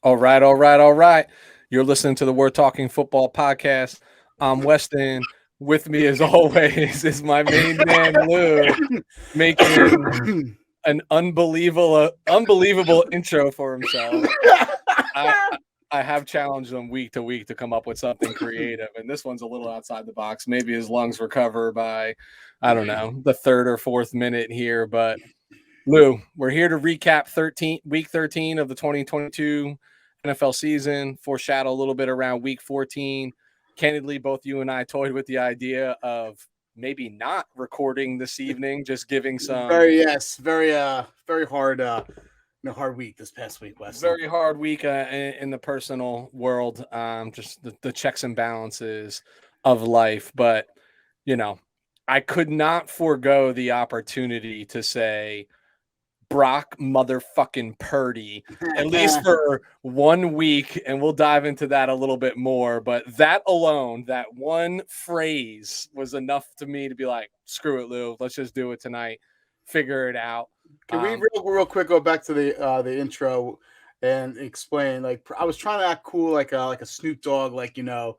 All right, all right, all right. You're listening to the We're Talking Football podcast. I'm Weston. With me, as always, is my main man Lou, making an unbelievable intro for himself. I have challenged him week to week to come up with something creative, and this one's a little outside the box. Maybe his lungs recover by, I don't know, the third or fourth minute here. But Lou, we're here to recap week 13 of the 2022 NFL season, foreshadow a little bit around week 14. Candidly, both you and I toyed with the idea of maybe not recording this evening, just giving some very hard hard week this past week, Weston. very hard week in the personal world, just the checks and balances of life. But, you know, I could not forego the opportunity to say Brock motherfucking Purdy, at least for 1 week, and we'll dive into that a little bit more. But that alone, that one phrase was enough to me to be like, screw it, Lou. Let's just do it tonight. Figure it out. Can we real quick go back to the intro and explain? Like, I was trying to act cool, like a Snoop Dogg, video,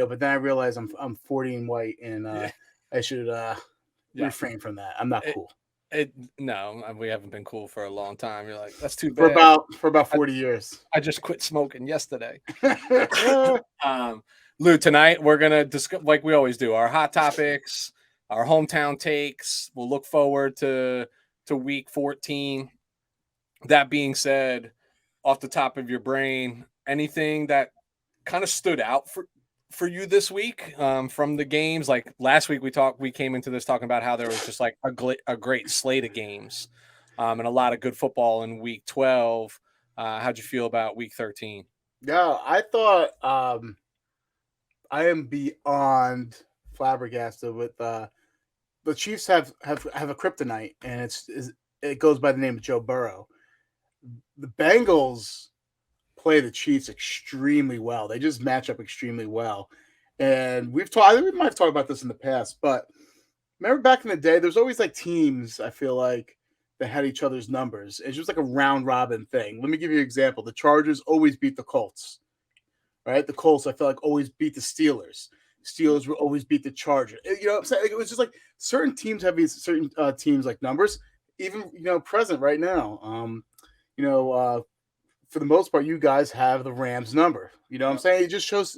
but then I realized I'm 40 and white, and I should refrain from that. I'm not cool. No, we haven't been cool for a long time. You're like, that's too for bad. about 40 years. I just quit smoking yesterday. Lou, tonight we're gonna discuss, like we always do, our hot topics, our hometown takes. We'll look forward to week 14. That being said, off the top of your brain, anything that kind of stood out for you this week from the games? Like last week we came into this talking about how there was just like a great slate of games and a lot of good football in week 12. How'd you feel about week 13? Yeah, I thought I am beyond flabbergasted with the Chiefs have a kryptonite, and it goes by the name of Joe Burrow. The Bengals play the Chiefs extremely well. They just match up extremely well. And I think we might have talked about this in the past, but remember back in the day, there's always like teams, I feel like, that had each other's numbers. It's just like a round robin thing. Let me give you an example. The Chargers always beat the Colts, right? The Colts, I feel like, always beat the Steelers. Steelers would always beat the Chargers. You know what I'm saying? It was just like certain teams have these certain teams like numbers, even, present right now. For the most part, you guys have the Rams number. You know what I'm saying? It just shows.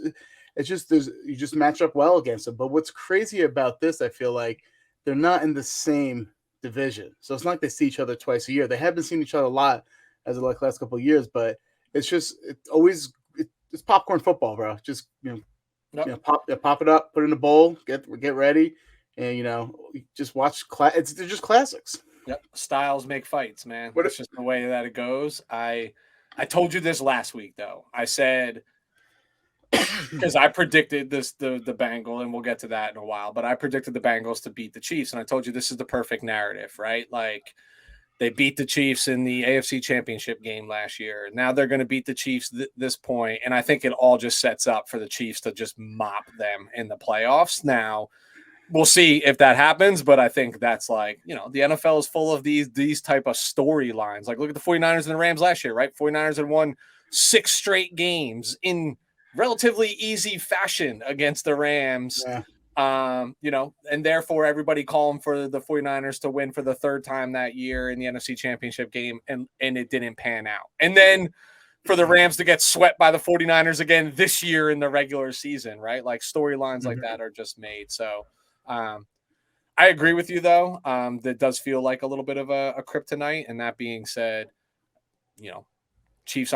It's just you just match up well against them. But what's crazy about this, I feel like they're not in the same division, so it's not like they see each other twice a year. They have been seeing each other a lot as of like last couple of years, but it's popcorn football, bro. Just pop it up, put it in a bowl, get ready, and just watch. They're just classics. Yep, styles make fights, man. It's just the way that it goes. I told you this last week, though. I said, because I predicted the Bengals, and we'll get to that in a while, but I predicted the Bengals to beat the Chiefs, and I told you this is the perfect narrative, right? Like, they beat the Chiefs in the AFC Championship game last year. Now they're going to beat the Chiefs this point, and I think it all just sets up for the Chiefs to just mop them in the playoffs. Now, we'll see if that happens, but I think that's like, the NFL is full of these type of storylines. Like, look at the 49ers and the Rams last year, right? 49ers had won 6 straight games in relatively easy fashion against the Rams. Yeah. And therefore everybody calling for the 49ers to win for the third time that year in the NFC Championship game, and it didn't pan out. And then for the Rams to get swept by the 49ers again this year in the regular season, right? Like, storylines like that are just made. So I agree with you, though. That does feel like a little bit of a kryptonite. And that being said, Chiefs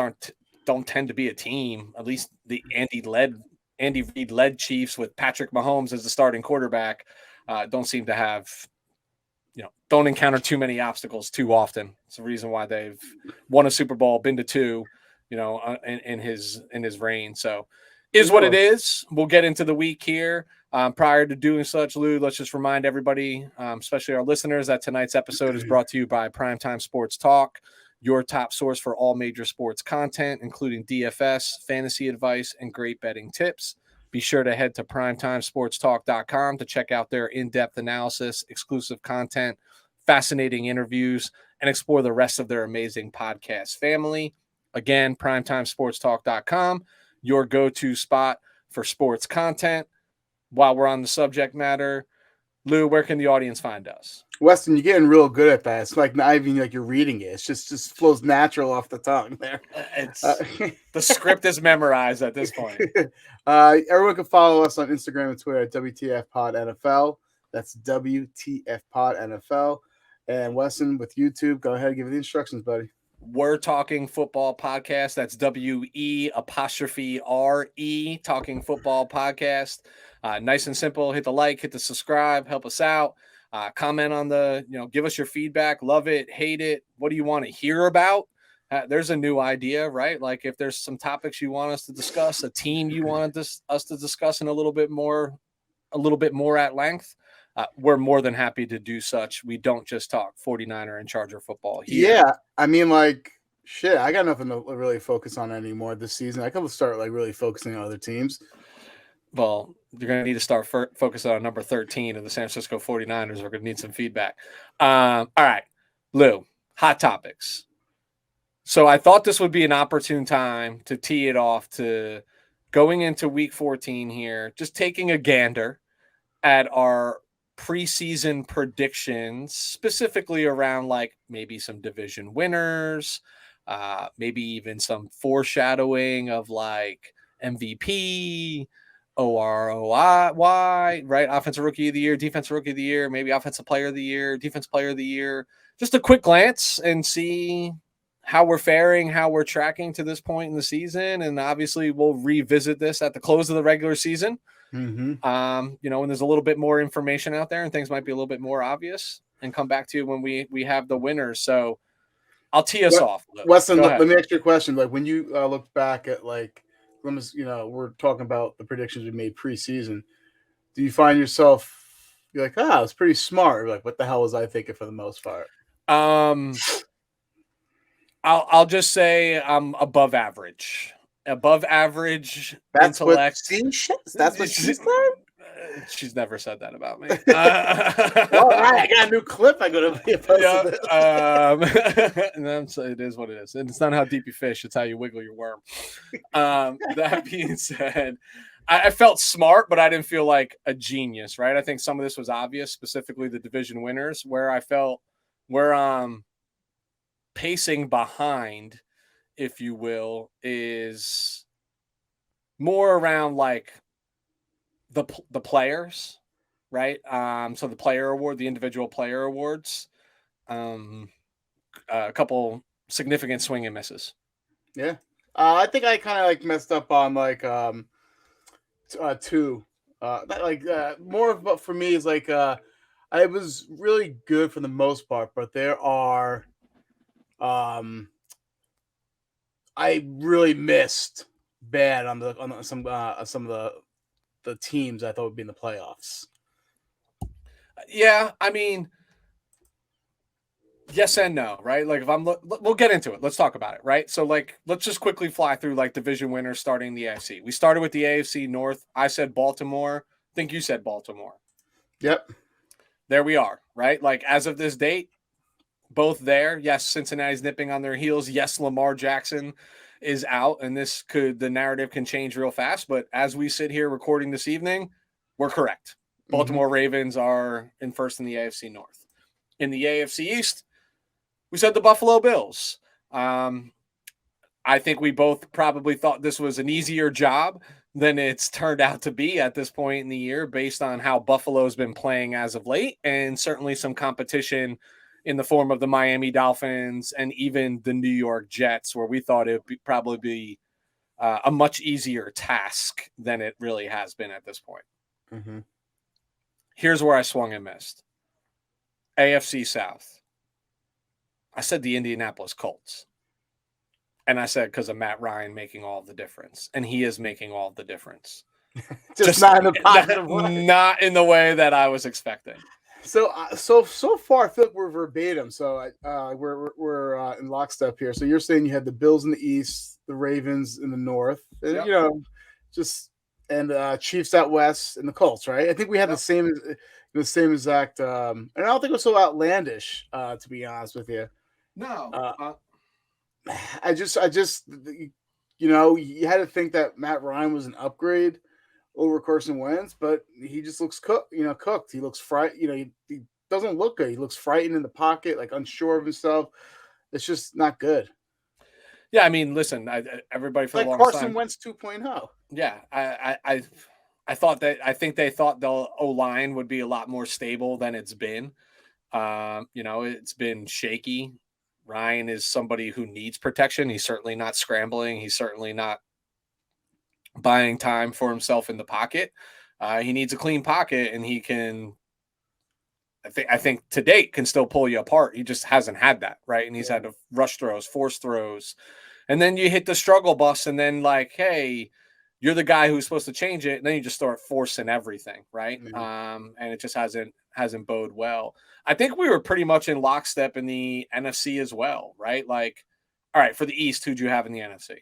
don't tend to be a team. At least the Andy Reid led Chiefs with Patrick Mahomes as the starting quarterback don't seem to have, don't encounter too many obstacles too often. It's the reason why they've won a Super Bowl, been to 2, in his reign. So is what it is. We'll get into the week here. Prior to doing such, Lou, let's just remind everybody, especially our listeners, that tonight's episode is brought to you by Primetime Sports Talk, your top source for all major sports content, including DFS, fantasy advice, and great betting tips. Be sure to head to primetimesportstalk.com to check out their in-depth analysis, exclusive content, fascinating interviews, and explore the rest of their amazing podcast family. Again, primetimesportstalk.com, your go-to spot for sports content. While we're on the subject matter, Lou, where can the audience find us? Weston, you're getting real good at that. It's like not even like you're reading it. It's just flows natural off the tongue there. The script is memorized at this point. Everyone can follow us on Instagram and Twitter at WTF Pod NFL. That's WTF Pod NFL. And Weston with YouTube, go ahead and give the instructions, buddy. We're Talking Football Podcast. That's WE''RE, Talking Football Podcast. Nice and simple. Hit the like, hit the subscribe, help us out. Comment on give us your feedback. Love it, hate it. What do you want to hear about? There's a new idea, right? Like if there's some topics you want us to discuss, a team you want us to discuss in a little bit more at length, we're more than happy to do such. We don't just talk 49er and Charger football here. Yeah, I mean, like, shit, I got nothing to really focus on anymore this season. I can start, like, really focusing on other teams. Well, you're going to need to start focusing on number 13 of the San Francisco 49ers. We're going to need some feedback. All right, Lou, hot topics. So I thought this would be an opportune time to tee it off to going into week 14 here, just taking a gander at our preseason predictions, specifically around like maybe some division winners, maybe even some foreshadowing of like MVP, OROY, right? Offensive Rookie of the Year, Defensive Rookie of the Year, maybe Offensive Player of the Year, Defense Player of the Year. Just a quick glance and see how we're faring, how we're tracking to this point in the season. And obviously we'll revisit this at the close of the regular season. Mm-hmm. When there's a little bit more information out there and things might be a little bit more obvious, and come back to you when we have the winners. So I'll tee us off. Weston, let me ask you a question. Like when you look back at like, we're talking about the predictions we made preseason. Do you find yourself you're like, it's pretty smart? Like, what the hell was I thinking for the most part? I'll just say I'm above average. Above average That's intellect. That's what she said? She's never said that about me. All right, I got a new clip I'm going to be posting. It is what it is. And it's not how deep you fish, it's how you wiggle your worm. That being said, I felt smart, but I didn't feel like a genius, right? I think some of this was obvious, specifically the division winners, where I felt we're pacing behind, if you will, is more around like the players, right? So the player award, the individual player awards, a couple significant swing and misses. Yeah. I think I kind of like messed up on like two. More of for me is like I was really good for the most part, but there are I really missed bad on some of the teams I thought would be in the playoffs. Yeah, I mean, yes and no, right? Like if we'll get into it. Let's talk about it, right? So like, let's just quickly fly through like division winners starting the AFC. We started with the AFC North. I said Baltimore. I think you said Baltimore. Yep. There we are, right? Like as of this date, both there. Yes, Cincinnati's nipping on their heels. Yes, Lamar Jackson is out, and the narrative can change real fast. But as we sit here recording this evening, we're correct. Baltimore Ravens are in first in the AFC North. In the AFC East, we said the Buffalo Bills. I think we both probably thought this was an easier job than it's turned out to be at this point in the year based on how Buffalo's been playing as of late, and certainly some competition in the form of the Miami Dolphins and even the New York Jets, where we thought it would probably be a much easier task than it really has been at this point. Mm-hmm. Here's where I swung and missed. AFC South. I said the Indianapolis Colts. And I said because of Matt Ryan making all the difference. And he is making all the difference. Just not in the positive way. Not in the way that I was expecting. So far, I feel like we're verbatim. So we're in lockstep here. So you're saying you had the Bills in the East, the Ravens in the North, and Chiefs out West, and the Colts, right? I think we had the same exact. And I don't think it was so outlandish, to be honest with you. No. I just, you had to think that Matt Ryan was an upgrade over Carson Wentz, but he just looks cooked. He looks he doesn't look good. He looks frightened in the pocket, like unsure of himself. It's just not good. Yeah, I mean, listen, everybody for the Like longest Carson time. Wentz 2.0. Yeah, I think they thought the O line would be a lot more stable than it's been. It's been shaky. Ryan is somebody who needs protection. He's certainly not scrambling. He's certainly not buying time for himself in the pocket. He needs a clean pocket, and he can. I think to date can still pull you apart. He just hasn't had that, right? And he's had to rush throws, force throws, and then you hit the struggle bus, and then like, hey, you're the guy who's supposed to change it, and then you just start forcing everything, right? And it just hasn't bode well. I think we were pretty much in lockstep in the NFC as well, right? Like, all right, for the East, who'd you have in the NFC?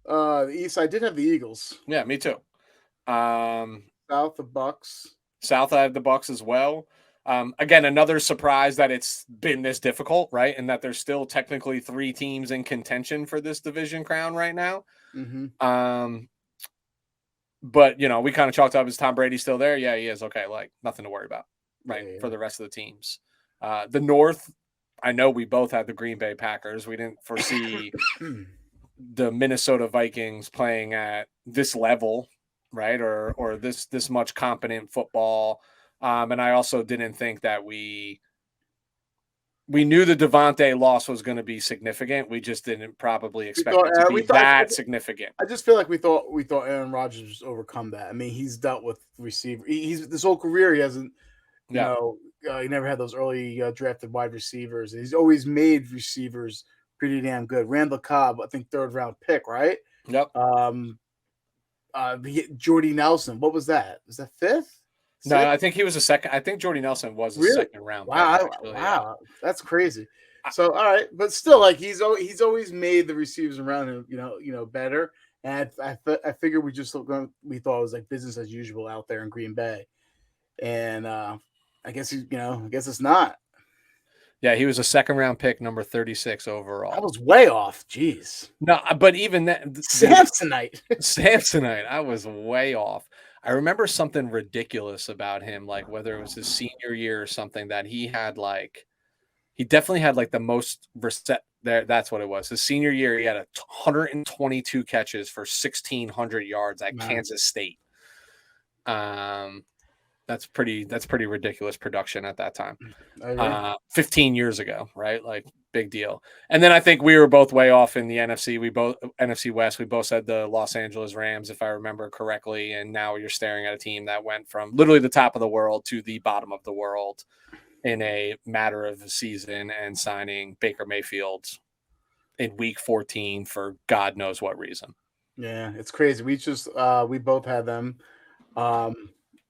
The East, I did have the Eagles. Yeah, me too. Um, South, the Bucks. South, I have the Bucks as well. Again, another surprise that it's been this difficult, right? And that there's still technically 3 teams in contention for this division crown right now. Mm-hmm. But we kind of chalked up, is Tom Brady still there? Yeah, he is. Okay, like nothing to worry about, right? Yeah. For the rest of the teams. The North, I know we both had the Green Bay Packers. We didn't foresee the Minnesota Vikings playing at this level, right? Or this much competent football. And I also didn't think that we knew the Devontae loss was going to be significant. We just didn't probably expect it to be that significant. I just feel like we thought Aaron Rodgers overcome that. I mean, he's dealt with receiver. He's this whole career he hasn't. He never had those early drafted wide receivers. He's always made receivers pretty damn good. Randall Cobb, I think 3rd round pick, right? Yep. Jordy Nelson. What was that? Was that 5th? No, I think he was a second. I think Jordy Nelson was a second round. Wow, pick, actually, wow, that's crazy. So, all right, but still, like he's always made the receivers around him, better. And I figured we thought it was like business as usual out there in Green Bay, and I guess it's not. Yeah, he was a second round pick, number 36 overall. I was way off. Jeez. No, but even that Samsonite, I was way off. I remember something ridiculous about him, like whether it was his senior year or something, that he definitely had like the most there. That's what it was. His senior year, he had 122 catches for 1,600 yards at Kansas State. That's pretty ridiculous production at that time. 15 years ago, right? Like big deal. And then I think we were both way off in the NFC. NFC West. We both said the Los Angeles Rams, if I remember correctly. And now you're staring at a team that went from literally the top of the world to the bottom of the world in a matter of a season, and signing Baker Mayfield in week 14 for God knows what reason. Yeah, it's crazy. We both had them.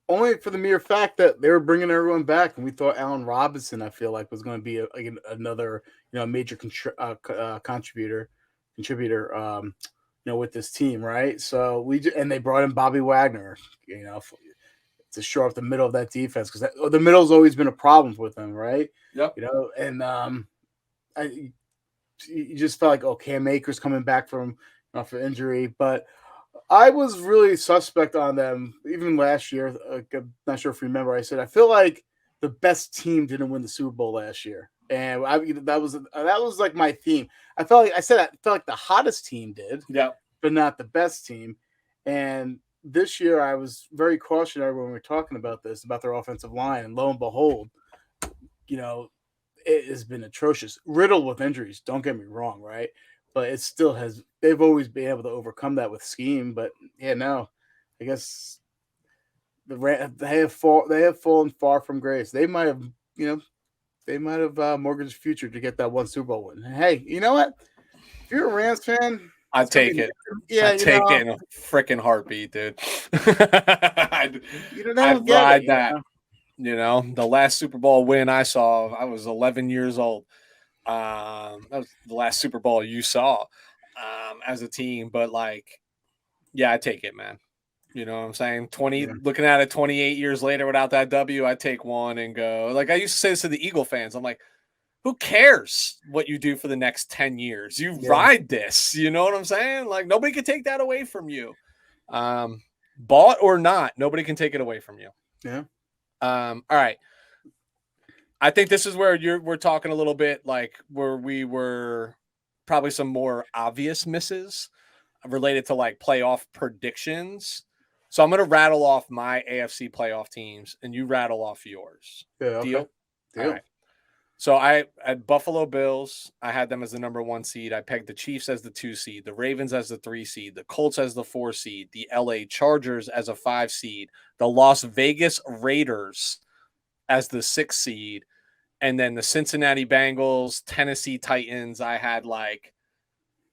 Only for the mere fact that they were bringing everyone back, and we thought Allen Robinson, I feel like, was going to be another major contributor, with this team, right? So and they brought in Bobby Wagner, to shore up the middle of that defense, because the middle's always been a problem with them, right? Yep. And you just felt like, Cam Akers coming back from injury, but I was really suspect on them even last year. I'm not sure if you remember. I said I feel like the best team didn't win the Super Bowl last year, and that was like my theme. I felt like the hottest team did, but not the best team. And this year, I was very cautionary when we were talking about their offensive line, and lo and behold, it has been atrocious, riddled with injuries. Don't get me wrong, right? But it still has. They've always been able to overcome that with scheme. But yeah, no, I guess they have fallen far from grace. They might have, mortgaged the future to get that one Super Bowl win. And hey, you know what? If you're a Rams fan, I'd take it. Yeah, I'd take it in a freaking heartbeat, dude. I'd ride that. The last Super Bowl win I saw, I was 11 years old. That was the last Super Bowl you saw as a team, but I take it, man. You know what I'm saying? Looking at it 28 years later without that W, I take one and go. Like I used to say this to the Eagle fans. I'm like, who cares what you do for the next 10 years? You ride this, you know what I'm saying? Like, nobody can take that away from you. Bought or not, nobody can take it away from you. Yeah. All right. I think this is where we're talking a little bit like where we were probably some more obvious misses related to like playoff predictions. So I'm going to rattle off my AFC playoff teams and you rattle off yours. Yeah. Okay. Deal? All right. So I at Buffalo Bills, I had them as the number 1 seed. I pegged the Chiefs as the 2 seed, the Ravens as the 3 seed, the Colts as the 4 seed, the LA Chargers as a 5 seed, the Las Vegas Raiders as the 6 seed, and then the Cincinnati Bengals, Tennessee Titans, I had like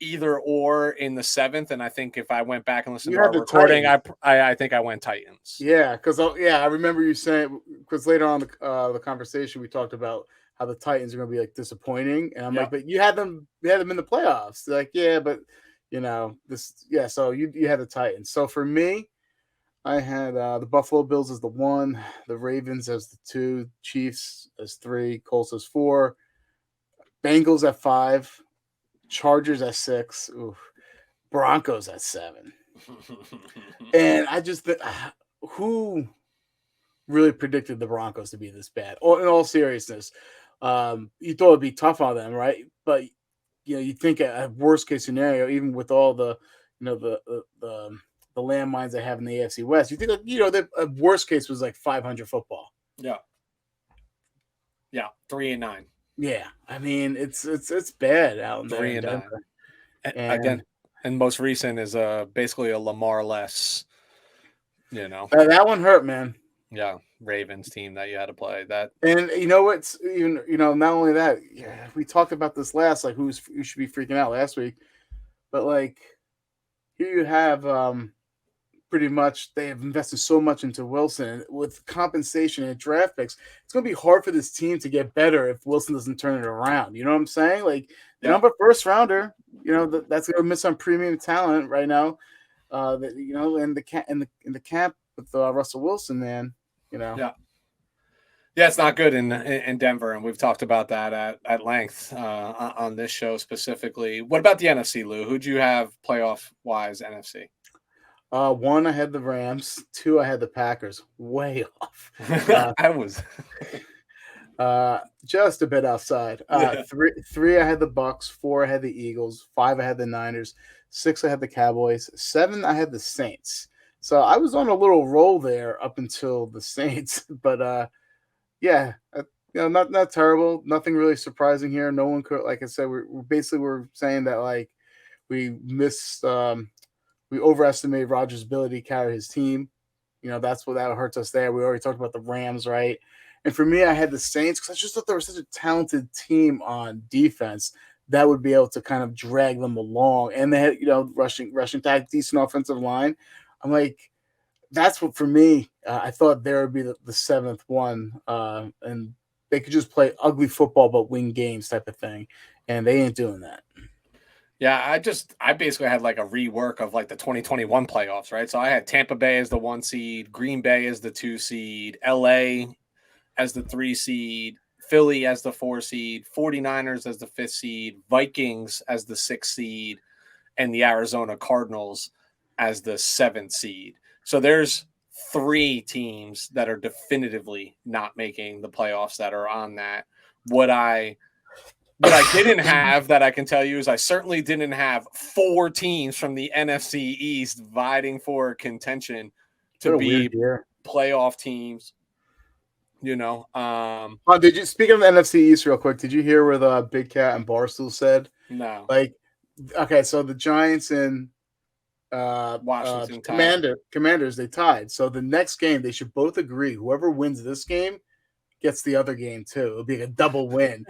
either or in the 7th. And I think if I went back and listened to our recording, I think I went Titans. Yeah, because I remember you saying, because later on the conversation we talked about how the Titans are going to be like disappointing, and I'm like, but you had them in the playoffs. They're like, yeah, but so you had the Titans. So for me, I had the Buffalo Bills as the 1, the Ravens as the 2, Chiefs as 3, Colts as 4, Bengals at 5, Chargers at 6, Broncos at 7. And I just who really predicted the Broncos to be this bad? Or in all seriousness, you thought it'd be tough on them, right? But you think a worst case scenario, even with all the the landmines they have in the AFC West, you think the worst case was like 500 football. Yeah. 3-9. Yeah, I mean it's bad out in 3-9. Again, and most recent is basically a Lamar-less. That one hurt, man. Yeah, Ravens team that you had to play that. And what's even not only that, we talked about this last, like who should be freaking out last week, but like here you have pretty much they have invested so much into Wilson with compensation and draft picks. It's going to be hard for this team to get better if Wilson doesn't turn it around. You know what I'm saying? Like the number first rounder, that's going to miss on premium talent right now. In the camp with Russell Wilson, man. Yeah, it's not good in Denver, and we've talked about that at length on this show specifically. What about the NFC, Lou? Who'd you have playoff wise NFC? 1, I had the Rams. 2, I had the Packers. Way off. I was just a bit outside. 3, I had the Bucks. 4, I had the Eagles. 5, I had the Niners. 6, I had the Cowboys. 7, I had the Saints. So I was on a little roll there up until the Saints, but not terrible. Nothing really surprising here. No one could, like I said, we're saying that like we missed. We overestimated Rodgers' ability to carry his team. That's what that hurts us there. We already talked about the Rams, right? And for me, I had the Saints because I just thought they were such a talented team on defense that would be able to kind of drag them along. And they had, rushing attack, decent offensive line. I'm like, that's what for me. I thought there would be the 7th one, and they could just play ugly football but win games type of thing, and they ain't doing that. Yeah, I basically had like a rework of like the 2021 playoffs, right? So I had Tampa Bay as the 1 seed, Green Bay as the 2 seed, LA as the 3 seed, Philly as the 4 seed, 49ers as the 5th seed, Vikings as the 6th seed, and the Arizona Cardinals as the 7th seed. So there's 3 teams that are definitively not making the playoffs that are on that. What I didn't have that I can tell you is I certainly didn't have 4 teams from the NFC East vying for contention to be playoff teams. Did you, speaking of the NFC East real quick, did you hear what Big Cat and Barstool said? No. Like, okay, so the Giants and Washington Commanders, they tied. So the next game, they should both agree. Whoever wins this game gets the other game too. It'll be a double win.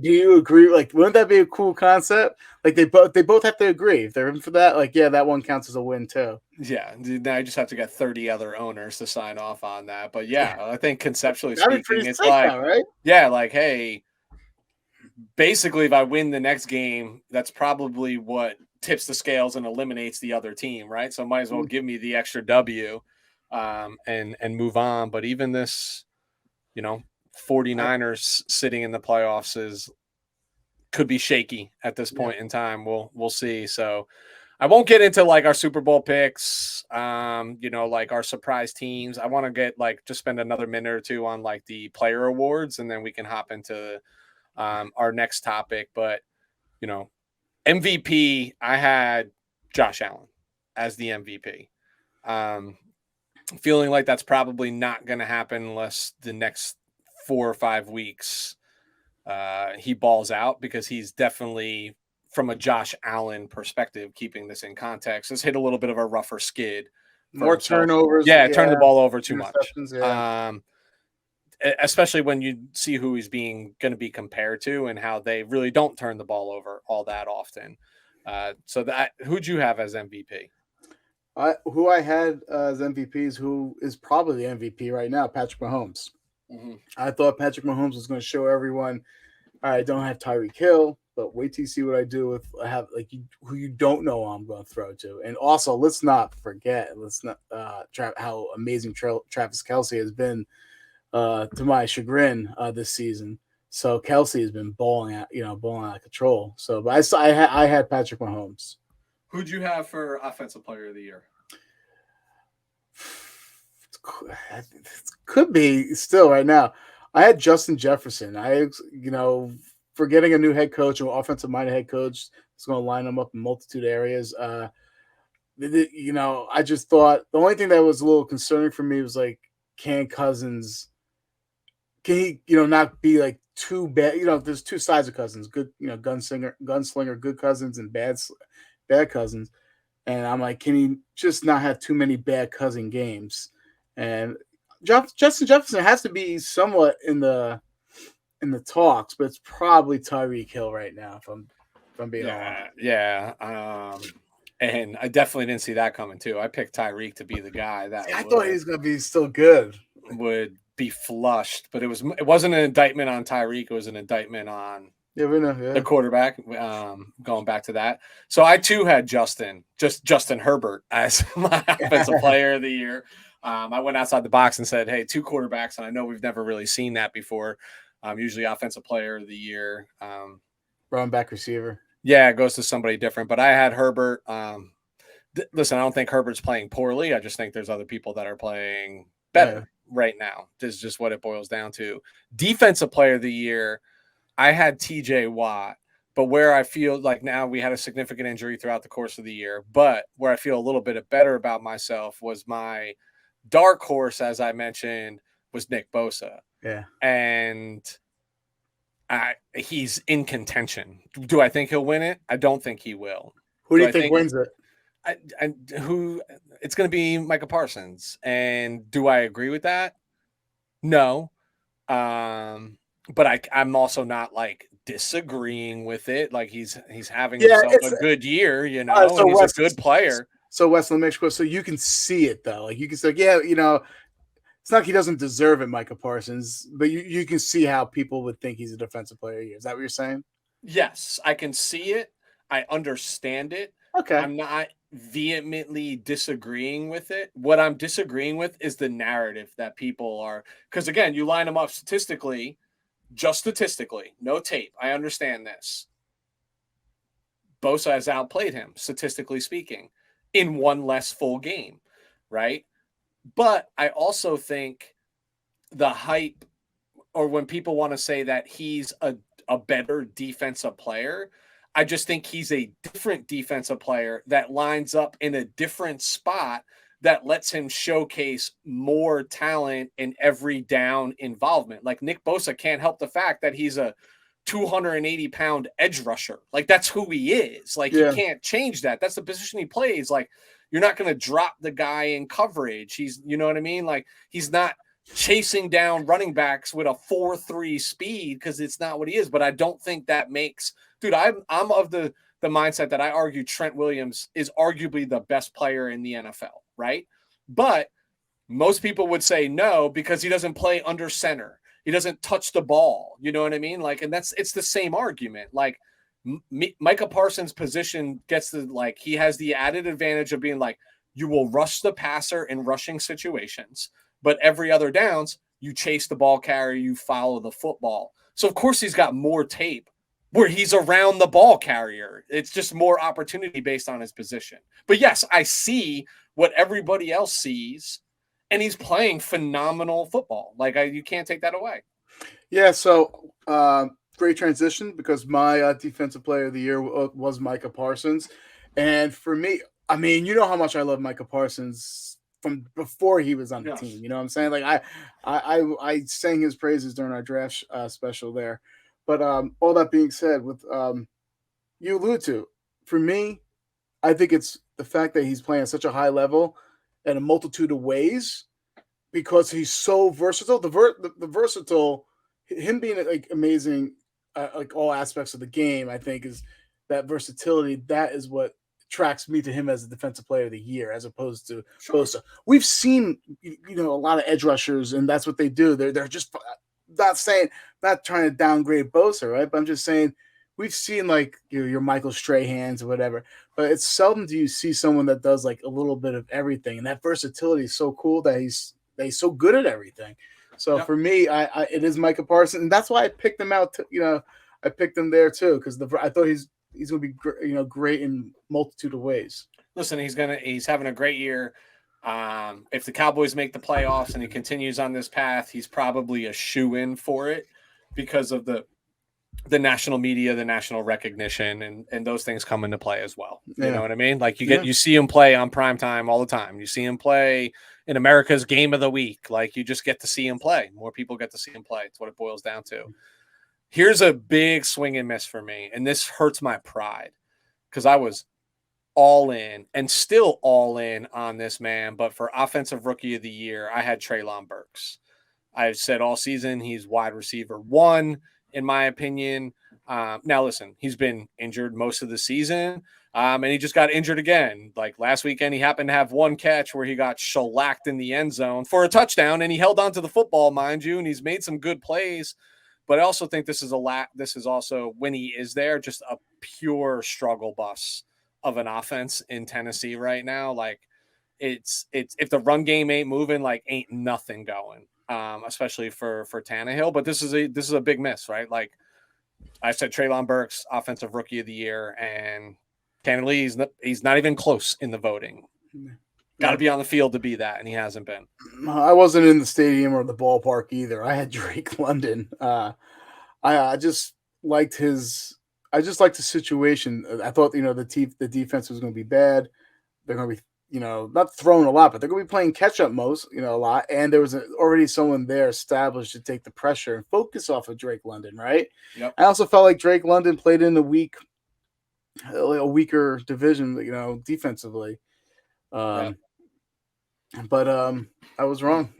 Do you agree? Like, wouldn't that be a cool concept? Like they both have to agree. If they're in for that, like, yeah, that one counts as a win too. Yeah, now you just have to get 30 other owners to sign off on that. But yeah, I think conceptually speaking, it's like, now, right? Yeah, like, hey, basically, if I win the next game, that's probably what tips the scales and eliminates the other team, right? So might as well give me the extra W, and move on. But even this, 49ers sitting in the playoffs could be shaky at this point in time. We'll see. So I won't get into like our Super Bowl picks, like our surprise teams. I want to get just spend another minute or two on like the player awards, and then we can hop into our next topic. But MVP, I had Josh Allen as the MVP. Feeling like that's probably not going to happen unless the next 4 or 5 weeks he balls out, because he's definitely, from a Josh Allen perspective, keeping this in context, has hit a little bit of a rougher skid. More turnovers. Turn the ball over too much. Yeah. Especially when you see who he's going to be compared to and how they really don't turn the ball over all that often. Who'd you have as MVP? Who I had as MVPs, who is probably the MVP right now, Patrick Mahomes. Mm-hmm. I thought Patrick Mahomes was going to show everyone, all right, I don't have Tyreek Hill, but wait till you see what I do with who you don't know I'm going to throw to. And also, let's not forget, how amazing Travis Kelce has been, to my chagrin, this season. So Kelce has been balling out of control. So, but I had Patrick Mahomes. Who'd you have for Offensive Player of the Year? It could be still right now. I had Justin Jefferson. For getting a new head coach, or offensive-minded head coach, it's going to line them up in multitude areas. I just thought the only thing that was a little concerning for me was can Cousins, can he, not be too bad? There's two sides of Cousins: good, gunslinger, good Cousins, and bad Cousins. And I'm like, can he just not have too many bad cousin games? And Justin Jefferson has to be somewhat in the talks, but it's probably Tyreek Hill right now, if I'm being honest. Yeah. And I definitely didn't see that coming too. I picked Tyreek to be the guy that I thought he was going to be still good. Would be flushed, but it wasn't an indictment on Tyreek. It was an indictment on the quarterback. Going back to that. So I too had Justin Herbert as my Offensive Player of the Year. I went outside the box and said, hey, 2 quarterbacks, and I know we've never really seen that before. Usually Offensive Player of the Year. Running back receiver. Yeah, it goes to somebody different. But I had Herbert. Listen, I don't think Herbert's playing poorly. I just think there's other people that are playing better right now. This is just what it boils down to. Defensive Player of the Year, I had TJ Watt. But where I feel like now, we had a significant injury throughout the course of the year, but where I feel a little bit better about myself was my dark horse, as I mentioned, was Nick Bosa. Yeah. And he's in contention. Do I think he'll win it? I don't think he will. Who do you think wins it? It's going to be Micah Parsons. And do I agree with that? No. But I'm also not disagreeing with it. He's having himself a good year, and he's a good player. So Weston Lou, so you can see it though. You can say, it's not like he doesn't deserve it, Micah Parsons, but you can see how people would think he's a defensive player of the year. Is that what you're saying? Yes, I can see it. I understand it. Okay. I'm not vehemently disagreeing with it. What I'm disagreeing with is the narrative that people are, because again, you line them up statistically, no tape. I understand this. Bosa has outplayed him, statistically speaking, in one less full game, right? But I also think the hype, or when people want to say that he's a better defensive player, I just think he's a different defensive player that lines up in a different spot that lets him showcase more talent in every down involvement. Like Nick Bosa can't help the fact that he's a 280-pound edge rusher. That's who he is. He can't change that. That's the position he plays. You're not going to drop the guy in coverage. He's, you know what I mean? He's not chasing down running backs with a 4.3 speed, because it's not what he is. But I don't think that makes, dude, I'm of the mindset that I argue Trent Williams is arguably the best player in the NFL, right? But most people would say no, because he doesn't play under center. He doesn't touch the ball. You know what I mean? It's the same argument. Micah Parsons' position gets he has the added advantage of being you will rush the passer in rushing situations, but every other downs, you chase the ball carrier, you follow the football. So of course he's got more tape where he's around the ball carrier. It's just more opportunity based on his position. But yes, I see what everybody else sees, and he's playing phenomenal football. Like you can't take that away. Yeah, so great transition because my defensive player of the year was Micah Parsons. And for me, I mean, you know how much I love Micah Parsons from before he was on the team. You know what I'm saying? Like I sang his praises during our draft special there. But all that being said, with you allude to, for me, I think it's the fact that he's playing at such a high level in a multitude of ways because he's so versatile. The versatile, him being like amazing, like all aspects of the game. I think is that versatility. That is what attracts me to him as a defensive player of the year, as opposed to Bosa. We've seen a lot of edge rushers, and that's what they do. They're just not trying to downgrade Bosa, right? But I'm just saying we've seen like your Michael Strahans or whatever, but it's seldom do you see someone that does like a little bit of everything, and that versatility is so cool that he's so good at everything. So for me, it is Micah Parsons, and that's why I picked him out. I picked him there too because I thought he's going to be great in multitude of ways. Listen, he's having a great year. If the Cowboys make the playoffs and he continues on this path, he's probably a shoe-in for it because of the national media, the national recognition, and those things come into play as well. You know what I mean? Like you see him play on primetime all the time. You see him play in America's Game of the Week. Like you just get to see him play. More people get to see him play. It's what it boils down to. Here's a big swing and miss for me, and this hurts my pride because I was all in and still all in on this man. But for Offensive Rookie of the Year, I had Treylon Burks. I've said all season he's wide receiver 1, in my opinion. Now, listen, he's been injured most of the season, and he just got injured again. Like last weekend, he happened to have one catch where he got shellacked in the end zone for a touchdown, and he held on to the football, mind you, and he's made some good plays. But I also think this is also, when he is there, just a pure struggle bus of an offense in Tennessee right now. Like it's if the run game ain't moving, like ain't nothing going. Especially for Tannehill, but this is a big miss, right? Like I said, Treylon Burks, Offensive Rookie of the Year, and candidly, he's not even close in the voting. Got to be on the field to be that, and he hasn't been. I wasn't in the stadium or the ballpark either. I had Drake London. I just liked his. I just liked the situation. I thought the defense was going to be bad. They're going to be not throwing a lot, but they're going to be playing catch up a lot. And there was already someone there established to take the pressure and focus off of Drake London, right? Yep. I also felt like Drake London played in a weaker division, defensively. But I was wrong.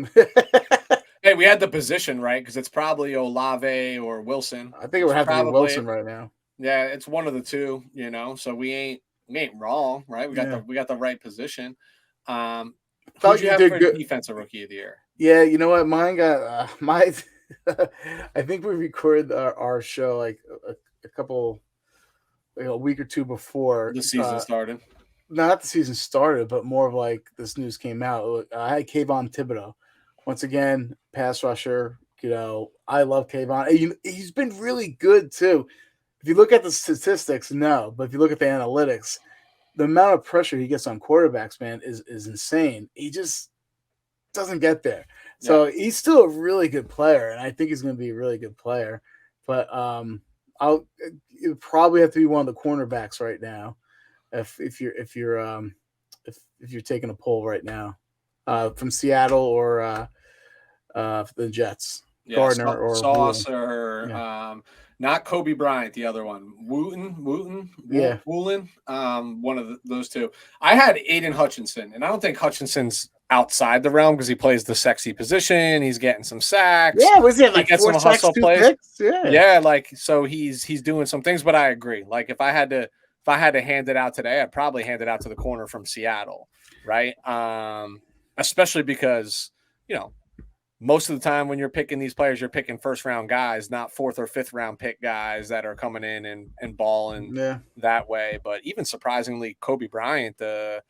Hey, we had the position right because it's probably Olave or Wilson. I think it would have to be Wilson right now. Yeah, it's one of the two, so we ain't wrong, right? We got the right position. Who'd you have for good Defensive Rookie of the Year? Yeah, you know what? Mine got my. I think we recorded our show like a couple, a week or two before the season started. Not the season started, but more of like this news came out. I had Kayvon Thibodeau. Once again, pass rusher. I love Kayvon. He's been really good too. If you look at the statistics, no. But if you look at the analytics, the amount of pressure he gets on quarterbacks, man, is insane. He just doesn't get there. So he's still a really good player, and I think he's going to be a really good player. But it probably have to be one of the cornerbacks right now. If you're taking a poll right now, from Seattle or the Jets, Gardner or Sauce or not Kobe Bryant, the other one, Wooten, Woolen, one of those two. I had Aiden Hutchinson, and I don't think Hutchinson's outside the realm because he plays the sexy position. He's getting some sacks. Yeah, was he like 4 sacks, 2 picks? Yeah, like so he's doing some things. But I agree. Like if I had to hand it out today, I'd probably hand it out to the corner from Seattle, right? Especially because most of the time when you're picking these players, you're picking first-round guys, not fourth or fifth-round pick guys that are coming in and balling that way. But even surprisingly, Kobe Bryant, the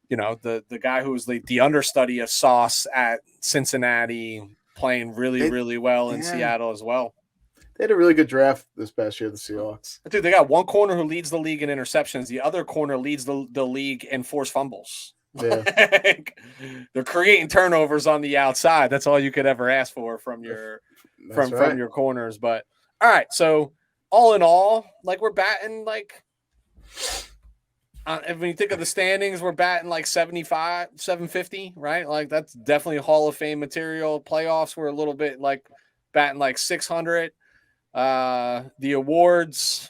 guy who was the understudy of Sauce at Cincinnati, playing really well in Seattle as well. They had a really good draft this past year, the Seahawks. Dude, they got one corner who leads the league in interceptions. The other corner leads the league in forced fumbles. Yeah. They're creating turnovers on the outside. That's all you could ever ask for from your from your corners. But all right, so all in all, like we're batting like when you think of the standings, we're batting like 75, 750, right? Like that's definitely Hall of Fame material. Playoffs, we're a little bit like batting like 600. The awards,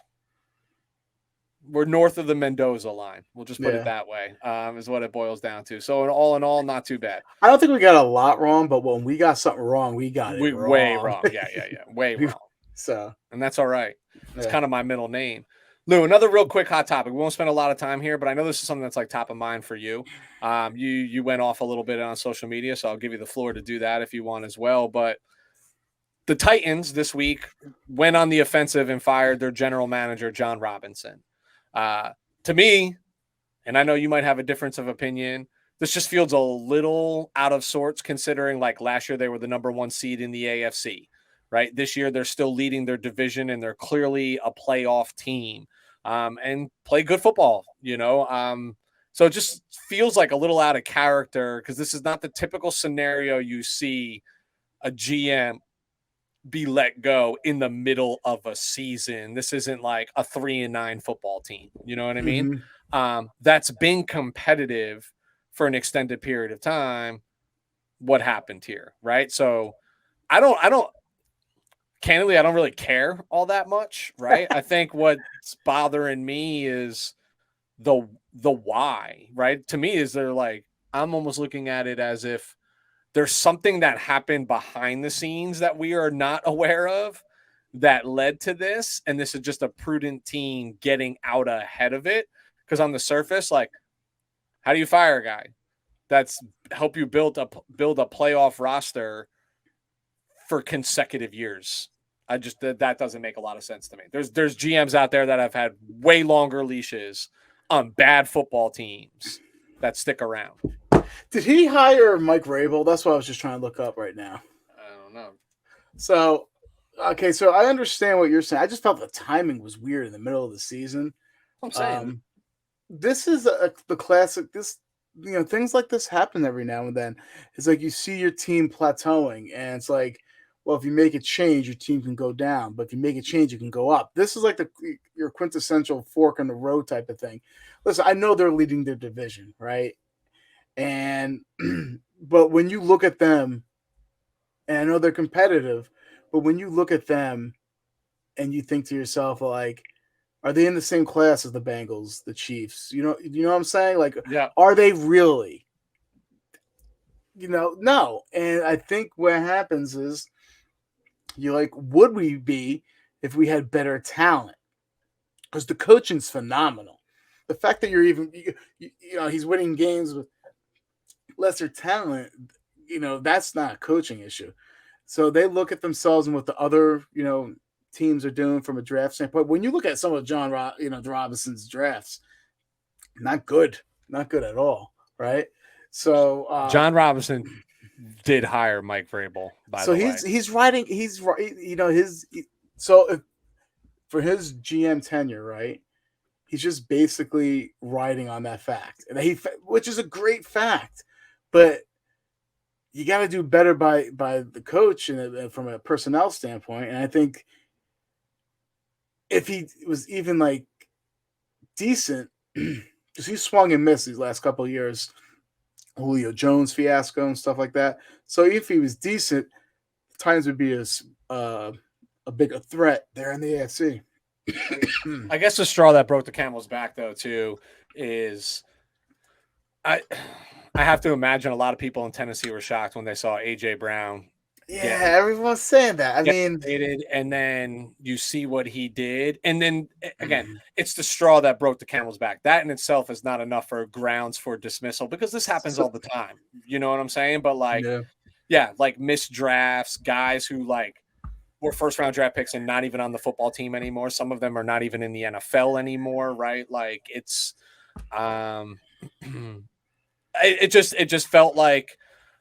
we're north of the Mendoza line. We'll just put it that way, is what it boils down to. So in all, not too bad. I don't think we got a lot wrong, but when we got something wrong, we got it wrong. Way wrong. Yeah. Way wrong. So, and that's all right. It's kind of my middle name. Lou, another real quick hot topic. We won't spend a lot of time here, but I know this is something that's like top of mind for you. You went off a little bit on social media, so I'll give you the floor to do that if you want as well. But the Titans this week went on the offensive and fired their general manager, John Robinson. To me, and I know you might have a difference of opinion, this just feels a little out of sorts considering like last year they were the number 1 seed in the AFC, right? This year they're still leading their division and they're clearly a playoff team and play good football, you know? So it just feels like a little out of character because this is not the typical scenario you see a GM be let go in the middle of a season. This isn't like a 3-9 football team. You know what I mean? That's been competitive for an extended period of time. What happened here? Right. So candidly, I don't really care all that much. Right. I think what's bothering me is the why, right? To me, is they're like, I'm almost looking at it as if there's something that happened behind the scenes that we are not aware of that led to this. And this is just a prudent team getting out ahead of it. Because on the surface, like, how do you fire a guy that's help you build a playoff roster for consecutive years? That doesn't make a lot of sense to me. There's GMs out there that have had way longer leashes on bad football teams that stick around. Did he hire Mike Vrabel? That's what I was just trying to look up right now. I don't know. So, okay, so I understand what you're saying. I just felt the timing was weird in the middle of the season. I'm saying this is the classic. This, you know, things like this happen every now and then. It's like you see your team plateauing, and it's like, well, if you make a change, your team can go down, but if you make a change, you can go up. This is like your quintessential fork in the road type of thing. Listen, I know they're leading their division, right? And but when you look at them, and I know they're competitive, but when you look at them and you think to yourself, like, are they in the same class as the Bengals, the Chiefs? You know what I'm saying? Like, Are they really? You know, no. And I think what happens is you're like, would we be if we had better talent? Because the coaching's phenomenal. The fact that you're even, you know, he's winning games with lesser talent, you know, that's not a coaching issue. So they look at themselves and what the other, you know, teams are doing from a draft standpoint. When you look at some of Robinson's drafts, not good at all, right? So John Robinson did hire Mike Vrabel. By the way, for his GM tenure, right? He's just basically riding on that fact, which is a great fact. But you got to do better by the coach and from a personnel standpoint. And I think if he was even like decent, because he swung and missed these last couple of years, Julio Jones fiasco and stuff like that. So if he was decent, the Titans would be a bigger threat there in the AFC. I guess the straw that broke the camel's back, though, too, is I have to imagine a lot of people in Tennessee were shocked when they saw A.J. Brown. Yeah, everyone's saying that. I mean, and then you see what he did. And then, again, it's the straw that broke the camel's back. That in itself is not enough for grounds for dismissal because this happens all the time. You know what I'm saying? But, like, like missed drafts, guys who, like, were first-round draft picks and not even on the football team anymore. Some of them are not even in the NFL anymore, right? Like, it's it just felt like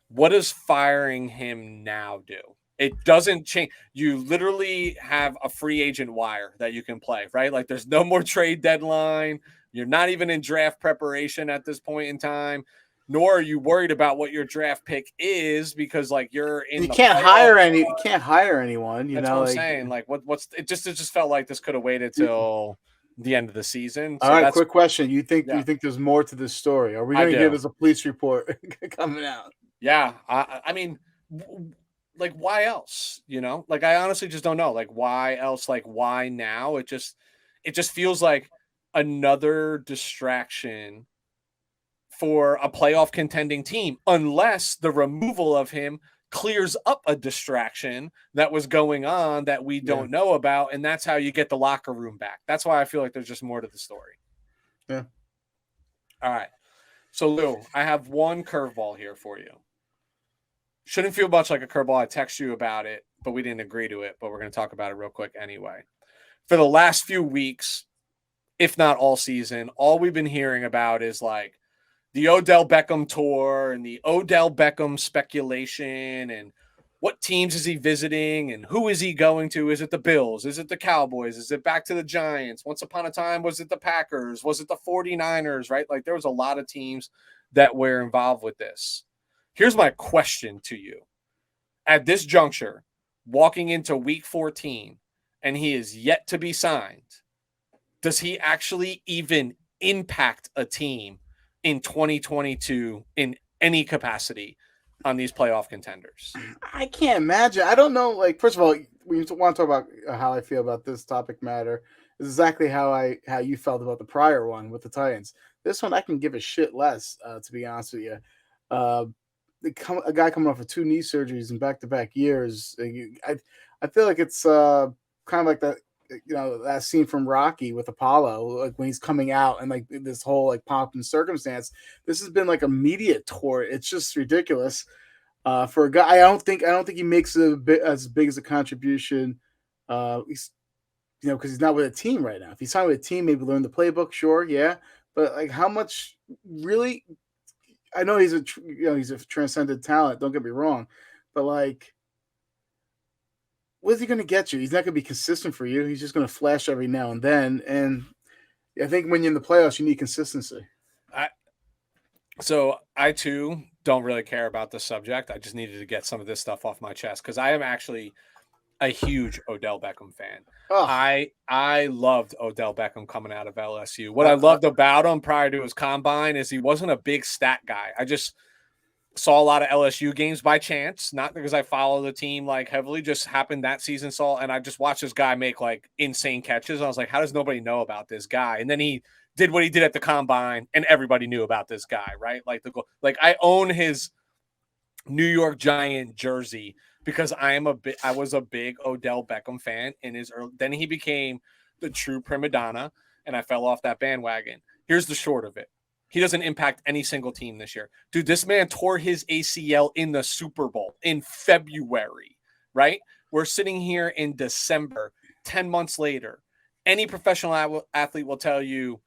What does firing him now do? It doesn't change. You literally have a free agent wire that you can play, right? Like there's no more trade deadline. You're not even in draft preparation at this point in time, nor are you worried about what your draft pick is because like you're in You the can't playoff. hire anyone. That's what I'm saying. Like what's it just felt like this could have waited till the end of the season. All So right, that's quick question. You yeah, think there's more to this story? Are we I going to get do. as a police report coming out? Yeah, I mean, like why else? Like I honestly just don't know. Like why else? Like why now? It just feels like another distraction for a playoff contending team, unless the removal of him clears up a distraction that was going on that we Yeah. don't know about, and that's how you get the locker room back. That's why I feel like there's just more to the story. Yeah. All right. So Lou, I have one curveball here for you. Shouldn't feel much like a curveball. I text you about it, but we didn't agree to it. But we're going to talk about it real quick anyway. For the last few weeks, if not all season, all we've been hearing about is like the Odell Beckham tour and the Odell Beckham speculation and what teams is he visiting and who is he going to? Is it the Bills? Is it the Cowboys? Is it back to the Giants? Once upon a time, was it the Packers? Was it the 49ers, right? Like there was a lot of teams that were involved with this. Here's my question to you. At this juncture, walking into week 14, and he is yet to be signed, does he actually even impact a team in 2022 in any capacity on these playoff contenders? I can't imagine. I don't know. Like, first of all, we want to talk about how I feel about this topic matter. Is exactly how you felt about the prior one with the Titans. This one, I can give a shit less. To be honest with you, uh, a guy coming off of 2 knee surgeries in back-to-back years. I feel like it's kind of like that. That scene from Rocky with Apollo, like when he's coming out and like this whole like pomp and circumstance. This has been like a media tour. It's just ridiculous. For a guy, I don't think he makes a bit as big as a contribution. He's because he's not with a team right now. If he's signed with a team, maybe learn the playbook, sure, yeah. But like, how much really? I know he's a transcendent talent. Don't get me wrong, but like, what is he going to get you? He's not going to be consistent for you. He's just going to flash every now and then. And I think when you're in the playoffs, you need consistency. So I too don't really care about the subject. I just needed to get some of this stuff off my chest because I am actually a huge Odell Beckham fan. Oh, I loved Odell Beckham coming out of LSU. What I loved about him prior to his combine is he wasn't a big stat guy. I just saw a lot of LSU games by chance, not because I follow the team like heavily, just happened that season and I just watched this guy make like insane catches. I was like, how does nobody know about this guy? And then he did what he did at the combine and everybody knew about this guy, right? Like I own his New York Giant jersey because I was a big Odell Beckham fan in his early, then he became the true prima donna and I fell off that bandwagon. Here's the short of it. He doesn't impact any single team this year. Dude, this man tore his ACL in the Super Bowl in February, right? We're sitting here in December, 10 months later. Any professional athlete will tell you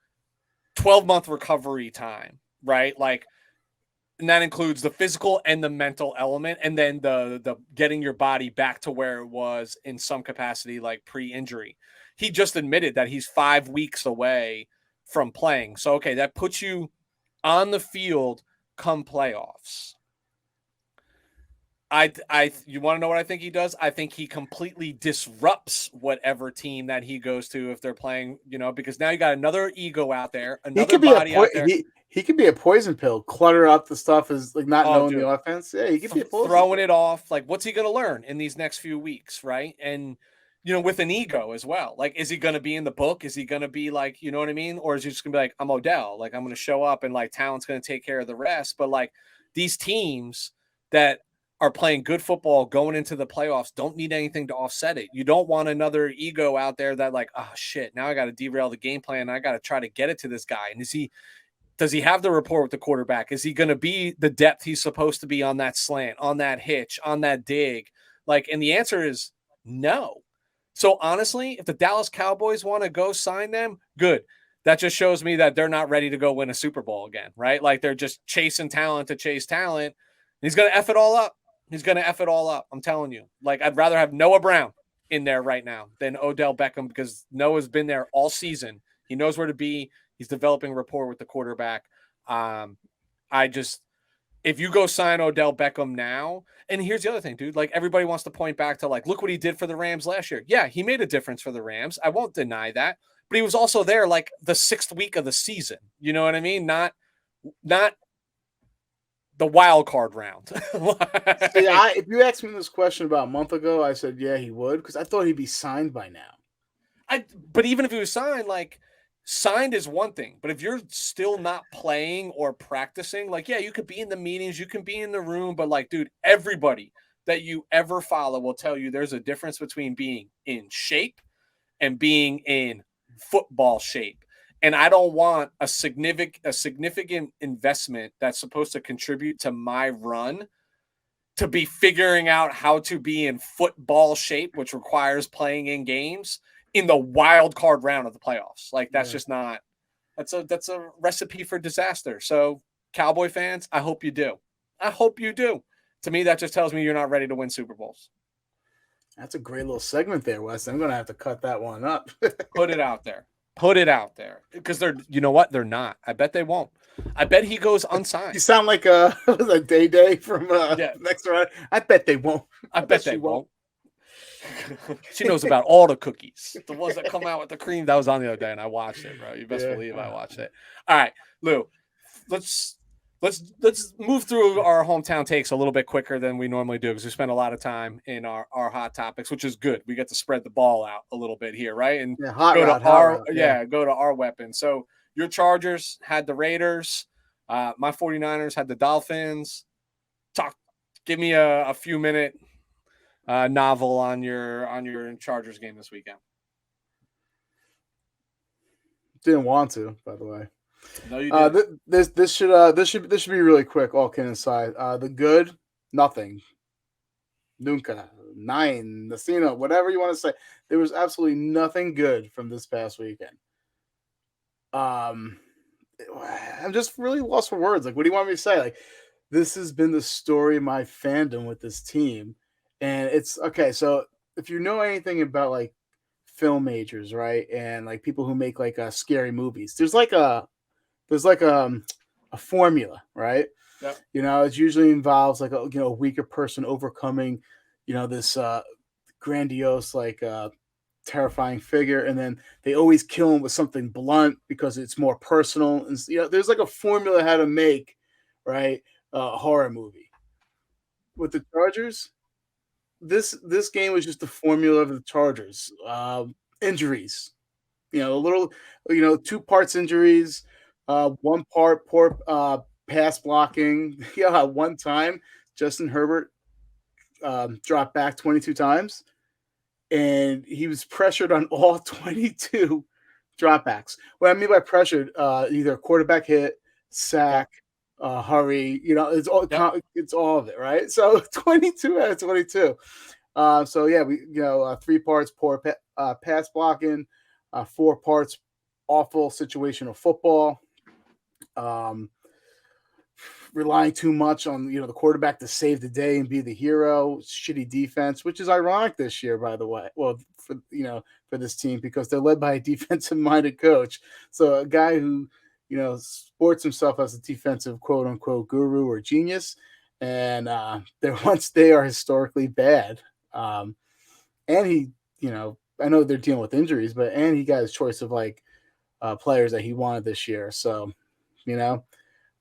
12-month recovery time, right? Like, and that includes the physical and the mental element, and then the getting your body back to where it was in some capacity, like pre-injury. He just admitted that he's 5 weeks away from playing. So, okay, that puts you on the field come playoffs. You want to know what I think he does? I think he completely disrupts whatever team that he goes to if they're playing, because now you got another ego out there, another body out there. He could be a poison pill, clutter up the stuff as like not knowing dude. the offense. Yeah, he could be throwing it off. Like, what's he going to learn in these next few weeks, right? And with an ego as well. Like, is he going to be in the book? Is he going to be like, you know what I mean? Or is he just going to be like, I'm Odell. Like, I'm going to show up and like talent's going to take care of the rest. But like these teams that are playing good football going into the playoffs don't need anything to offset it. You don't want another ego out there that like, oh shit, now I got to derail the game plan. I got to try to get it to this guy. And does he have the rapport with the quarterback? Is he going to be the depth he's supposed to be on that slant, on that hitch, on that dig? Like, and the answer is no. So honestly, if the Dallas Cowboys want to go sign them, good. That just shows me that they're not ready to go win a Super Bowl again, right? Like they're just chasing talent to chase talent. He's going to F it all up. He's going to F it all up. I'm telling you. Like, I'd rather have Noah Brown in there right now than Odell Beckham because Noah's been there all season. He knows where to be. He's developing rapport with the quarterback. If you go sign Odell Beckham now, and here's the other thing, dude, like everybody wants to point back to like, look what he did for the Rams last year. Yeah, he made a difference for the Rams. I won't deny that, but he was also there like the 6th week of the season. You know what I mean? Not the wild card round. See, if you asked me this question about a month ago, I said, yeah, he would, because I thought he'd be signed by now. But even if he was signed, like signed is one thing, but if you're still not playing or practicing, like, yeah, you could be in the meetings, you can be in the room, but like, dude, everybody that you ever follow will tell you there's a difference between being in shape and being in football shape. And I don't want a significant investment that's supposed to contribute to my run to be figuring out how to be in football shape, which requires playing in games in the wild card round of the playoffs. Like that's just not, that's a recipe for disaster. So Cowboy fans, I hope you do. I hope you do. To me, that just tells me you're not ready to win Super Bowls. That's a great little segment there, Wes. I'm going to have to cut that one up. Put it out there. Put it out there. Because they're, you know what? They're not. I bet they won't. I bet he goes unsigned. You sound like a Day from Next Round. I bet they won't. I bet they won't. She knows about all the cookies. The ones that come out with the cream. That was on the other day, and I watched it, bro. You best believe I watched it. All right, Lou, let's move through our hometown takes a little bit quicker than we normally do because we spend a lot of time in our hot topics, which is good. We get to spread the ball out a little bit here, right? And go to our weapon. So your Chargers had the Raiders. My 49ers had the Dolphins. Give me a few minute novel on your Chargers game this weekend. Didn't want to, by the way. No, you didn't. This should be really quick. All kidding aside, the good, nothing. Nunca, nine, Nacino, whatever you want to say. There was absolutely nothing good from this past weekend. I'm just really lost for words. Like, what do you want me to say? Like, this has been the story of my fandom with this team. And it's okay. So if you know anything about like film majors, right, and like people who make like scary movies, there's like a formula, right? Yep. You know, it usually involves like a weaker person overcoming, this grandiose like terrifying figure, and then they always kill him with something blunt because it's more personal. And there's like a formula how to make right a horror movie. With the Chargers, this game was just the formula of the Chargers. Injuries, a little, 2 parts injuries, 1 part poor pass blocking. Yeah, one time Justin Herbert dropped back 22 times, and he was pressured on all 22 dropbacks. What I mean by pressured, either a quarterback hit, sack, hurry. It's all of it, right? So 22 out of 22. So yeah, we 3 parts poor pass blocking, 4 parts awful situational football, relying too much on the quarterback to save the day and be the hero. Shitty defense, which is ironic this year, by the way. Well, for this team because they're led by a defensive-minded coach. So a guy who sports himself as a defensive quote unquote guru or genius, and they are historically bad. And he, I know they're dealing with injuries, and he got his choice of like players that he wanted this year. So,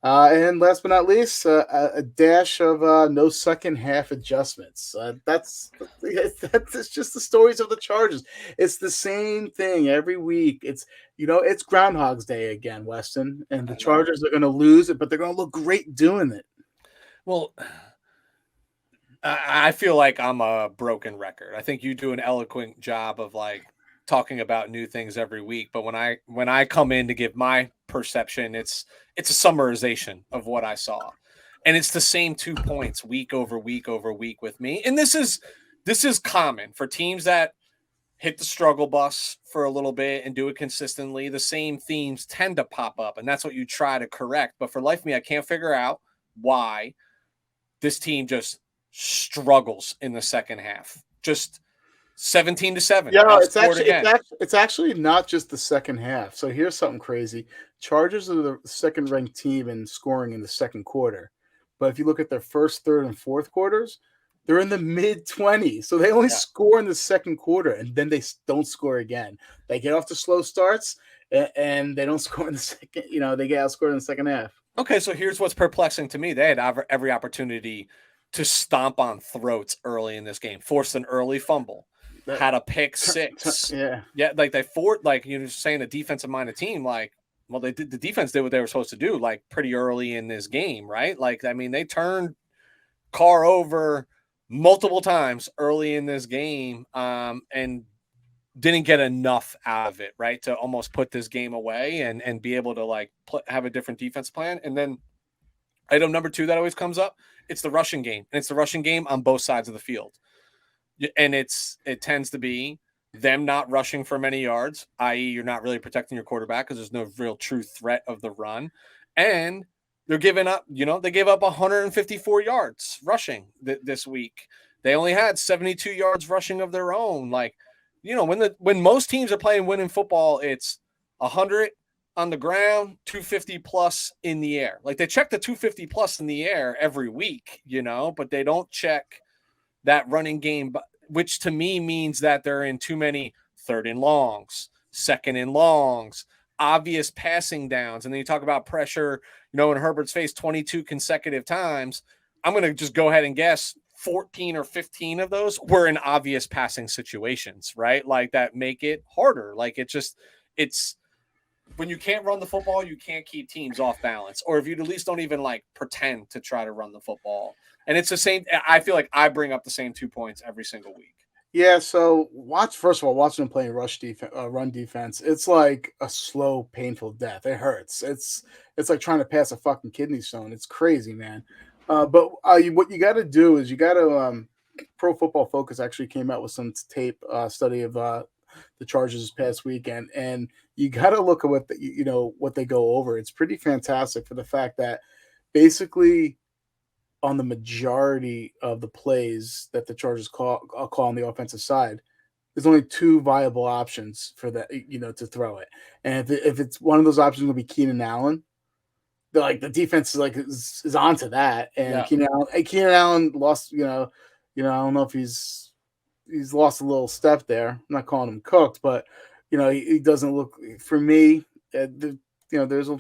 and last but not least, a dash of no second half adjustments. That's just the stories of the Chargers. It's the same thing every week. It's Groundhog's Day again, Weston, and the Chargers are going to lose it, but they're going to look great doing it. Well, I feel like I'm a broken record. I think you do an eloquent job of like talking about new things every week, but when I come in to give my perception, it's a summarization of what I saw, and it's the same 2 points week over week over week with me. And this is common for teams that hit the struggle bus for a little bit and do it consistently. The same themes tend to pop up, and that's what you try to correct. But for life of me, I can't figure out why this team just struggles in the second half. Just 17-7. Yeah, Outscored again. it's actually not just the second half. So here's something crazy. Chargers are the second ranked team in scoring in the second quarter. But if you look at their first, third, and fourth quarters, they're in the mid 20s. So they only score in the second quarter, and then they don't score again. They get off to slow starts, and they don't score in the second. They get outscored in the second half. Okay, so here's what's perplexing to me. They had every opportunity to stomp on throats early in this game, forced an early fumble, had a pick six. Yeah. Like they fought, like you're saying, a defensive minded team. Like, well, the defense did what they were supposed to do, like pretty early in this game, right? Like, I mean, they turned Carr over multiple times early in this game, and didn't get enough out of it, right, to almost put this game away and be able to like have a different defense plan. And then item number 2 that always comes up, it's the rushing game, and it's the rushing game on both sides of the field. And it tends to be them not rushing for many yards, i.e. you're not really protecting your quarterback because there's no real true threat of the run. And they're giving up, they gave up 154 yards rushing this week. They only had 72 yards rushing of their own. Like, when most teams are playing winning football, it's 100 on the ground, 250 plus in the air. Like, they check the 250 plus in the air every week, but they don't check that running game, which to me means that they're in too many third and longs, second and longs, obvious passing downs. And then you talk about pressure, in Herbert's face 22 consecutive times. I'm going to just go ahead and guess 14 or 15 of those were in obvious passing situations, right? Like, that make it harder. Like, it's when you can't run the football, you can't keep teams off balance. Or if you at least don't even like pretend to try to run the football. And it's the same. I feel like I bring up the same 2 points every single week. Yeah, so first of all, watching them playing run defense, it's like a slow, painful death. It hurts. It's like trying to pass a fucking kidney stone. It's crazy, man. But what you got to do is you got to Pro Football Focus actually came out with some tape study of the Chargers this past weekend, and you got to look at what they go over. It's pretty fantastic for the fact that basically, on the majority of the plays that the Chargers call on the offensive side, there's only 2 viable options for that, to throw it. And if it's one of those options, going to be Keenan Allen. The defense is onto that, and Keenan Allen lost. I don't know if he's lost a little step there. I'm not calling him cooked, but he doesn't look, for me. There's a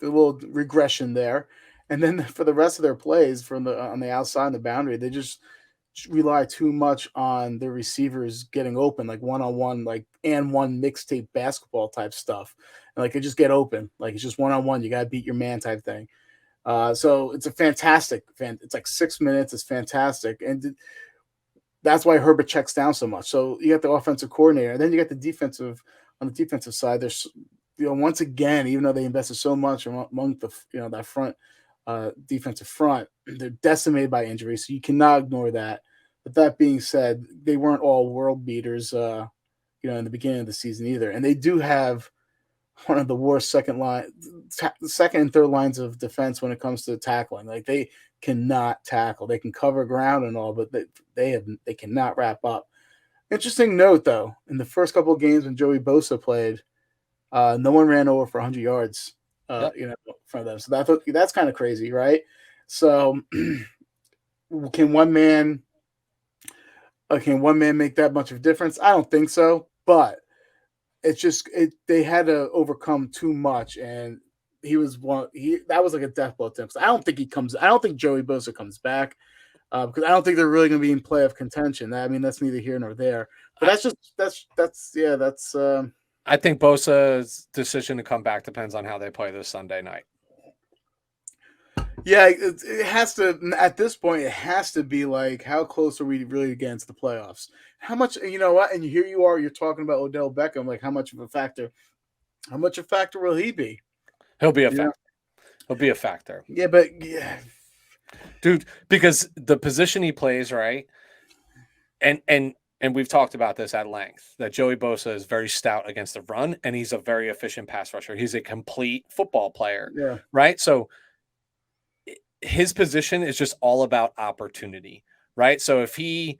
little regression there. And then for the rest of their plays on the outside and the boundary, they just rely too much on their receivers getting open, like one-on-one, like and one mixtape basketball type stuff. And they just get open. Like, it's just one-on-one. You got to beat your man type thing. So it's it's like 6 minutes. It's fantastic. And that's why Herbert checks down so much. So you got the offensive coordinator, and then you got on the defensive side. There's, once again, even though they invested so much among the, that front, defensive front, they're decimated by injury, so you cannot ignore that. But that being said, they weren't all world beaters, in the beginning of the season either. And they do have one of the worst second and third lines of defense when it comes to tackling. Like, they cannot tackle. They can cover ground and all, but they cannot wrap up. Interesting note, though, in the first couple of games when Joey Bosa played, no one ran over for 100 yards. From them. So that's kind of crazy, right? So can one man make that much of a difference? I don't think so, but it's just they had to overcome too much, and that was like a death blow to him. I don't think Joey Bosa comes back, because I don't think they're really going to be in playoff contention. I mean, that's neither here nor there. But that's I think Bosa's decision to come back depends on how they play this Sunday night. Yeah, it has to. At this point, it has to be like, how close are we really against the playoffs? How much, what? And here you are, you're talking about Odell Beckham. Like, how much of a factor will he be? He'll be a factor. He'll be a factor. Yeah, but yeah, dude, because the position he plays, right, and we've talked about this at length, that Joey Bosa is very stout against the run, and he's a very efficient pass rusher. He's a complete football player, yeah, right? So his position is just all about opportunity, right? So if he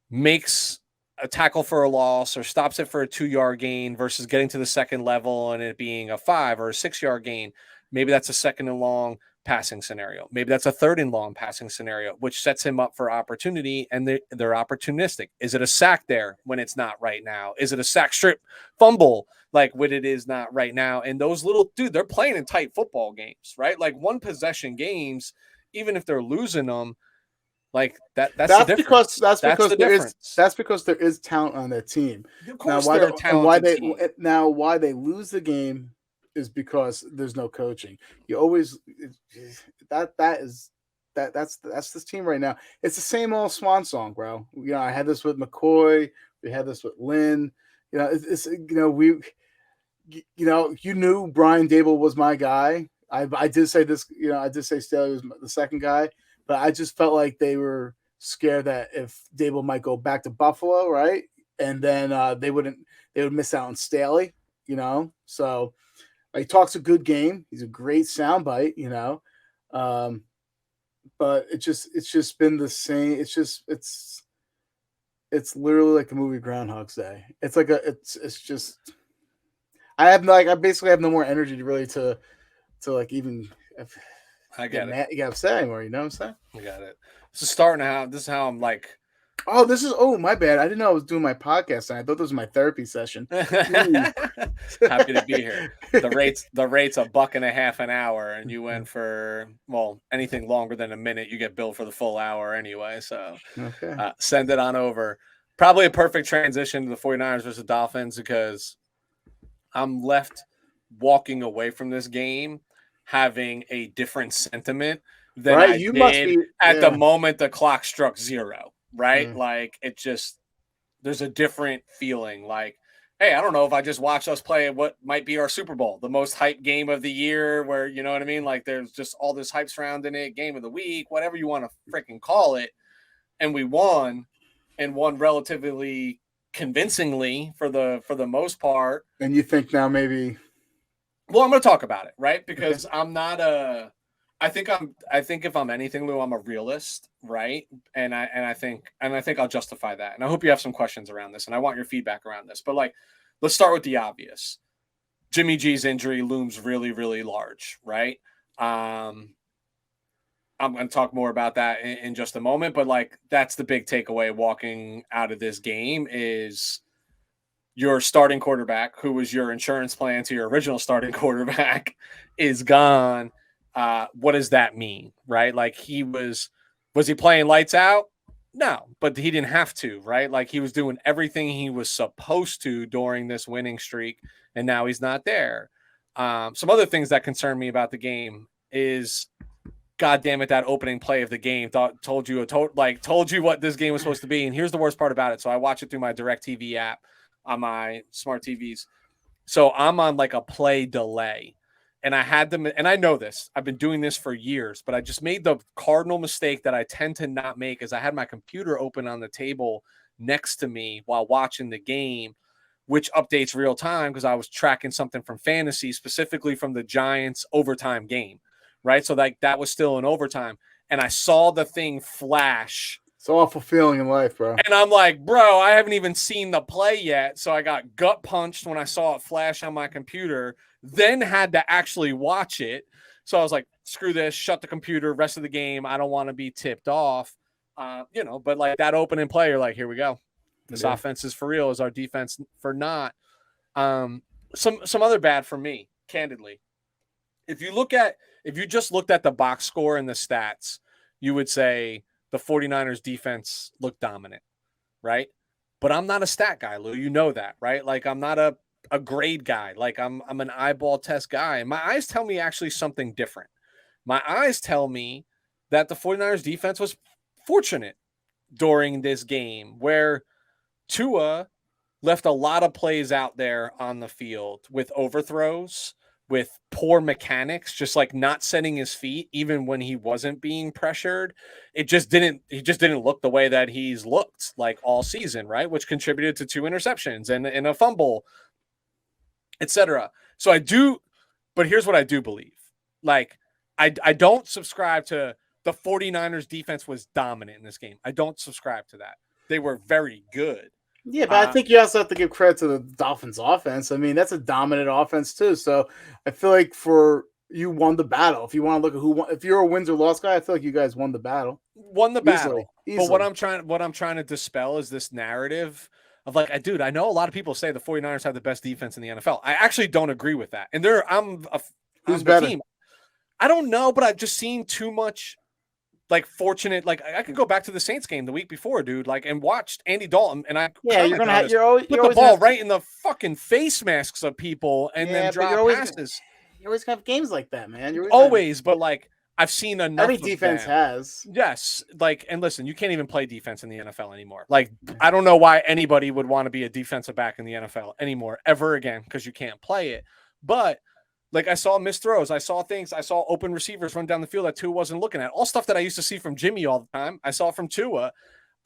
makes a tackle for a loss or stops it for a 2-yard gain versus getting to the second level and it being a 5 or a 6-yard gain, maybe that's a second and long passing scenario. Maybe that's a third and long passing scenario, which sets him up for opportunity, and they're opportunistic. Is it a sack there when it's not right now? Is it a sack strip fumble like when it is not right now? And those little, dude, they're playing in tight football games, right? Like one possession games, even if they're losing them, like that's the difference. That's because there is talent on that team. Of course, they're a talented team. Why they lose the game is because there's no coaching. You always that's this team right now. It's the same old swan song, bro. You know, I had this with McCoy. We had this with Lynn. You know, it's you knew Brian Dable was my guy. I did say this. You know, I did say Staley was the second guy. But I just felt like they were scared that if Dable might go back to Buffalo, right, and then they would miss out on Staley, you know. So he talks a good game. He's a great soundbite, you know. But it's just been the same. It's literally like the movie Groundhog's Day. It's like it's just I basically have no more energy to like even. I get it. You got upset anymore, you know what I'm saying? I got it. This is how I'm like. Oh, my bad. I didn't know I was doing my podcast, and I thought this was my therapy session. Happy to be here. The rate's $1.50 an hour, and you went for anything longer than a minute, you get billed for the full hour anyway. So okay. Send it on over. Probably a perfect transition to the 49ers versus Dolphins, because I'm left walking away from this game having a different sentiment than I did at the moment the clock struck 0, right? Yeah. Like there's a different feeling. Like, hey, I don't know if I just watched us play what might be our Super Bowl, the most hyped game of the year, where, you know what I mean? Like there's just all this hype surrounding it, game of the week, whatever you want to freaking call it. And we won relatively convincingly for the most part. And you think now maybe... Well, I'm going to talk about it, right? Because I'm not I think if I'm anything, Lou, I'm a realist, right? And I think I'll justify that. And I hope you have some questions around this, and I want your feedback around this. But like, let's start with the obvious. Jimmy G's injury looms really, really large, right? I'm going to talk more about that in just a moment, but like, that's the big takeaway walking out of this game is your starting quarterback, who was your insurance plan to your original starting quarterback, is gone. What does that mean, right? Like, was he playing lights out? No, but he didn't have to, right? Like, he was doing everything he was supposed to during this winning streak, and now he's not there. Some other things that concern me about the game is, God damn it, that opening play of the game told you what this game was supposed to be. And here's the worst part about it. So I watch it through my DirecTV app on my smart TVs. So I'm on like a play delay, and I had them, and I know this, I've been doing this for years, but I just made the cardinal mistake that I tend to not make, is I had my computer open on the table next to me while watching the game, which updates real time, because I was tracking something from fantasy, specifically from the Giants overtime game, right? So like that was still in overtime, and I saw the thing flash. It's an awful feeling in life, bro. And I'm like, bro, I haven't even seen the play yet. So I got gut punched when I saw it flash on my computer, then had to actually watch it. So I was like, screw this, shut the computer, rest of the game. I don't want to be tipped off. But like that opening play, you're like, here we go. This offense is for real. Is our defense for not? Some other bad for me, candidly. If you just looked at the box score and the stats, you would say the 49ers defense looked dominant, right? But I'm not a stat guy, Lou. You know that, right? Like, I'm not a grade guy. Like, I'm an eyeball test guy. My eyes tell me actually something different. My eyes tell me that the 49ers defense was fortunate during this game, where Tua left a lot of plays out there on the field with overthrows, with poor mechanics, just like not setting his feet even when he wasn't being pressured. He just didn't look the way that he's looked like all season, right? Which contributed to 2 interceptions and a fumble, etc. So but here's what I do believe. Like, I don't subscribe to the 49ers defense was dominant in this game. I don't subscribe to that. They were very good. Yeah, but I think you also have to give credit to the Dolphins offense. I mean, that's a dominant offense too. So I feel like for you won the battle. If you want to look at who won, if you're a wins or loss guy, I feel like you guys won the battle. Won the battle. Easily. But what I'm trying to dispel is this narrative of like, dude, I know a lot of people say the 49ers have the best defense in the NFL. I actually don't agree with that. And Who's better? Team. I don't know, but I've just seen too much like fortunate. Like I could go back to the Saints game the week before, dude, like and watched Andy Dalton and you're always put the ball right in the fucking face masks of people and then drop passes. You always have games like that, man. You're always, but like I've seen enough. Every defense has. Yes, like and listen, you can't even play defense in the NFL anymore. Like I don't know why anybody would want to be a defensive back in the NFL anymore ever again because you can't play it. But like I saw missed throws, I saw things, I saw open receivers run down the field that Tua wasn't looking at. All stuff that I used to see from Jimmy all the time, I saw from Tua.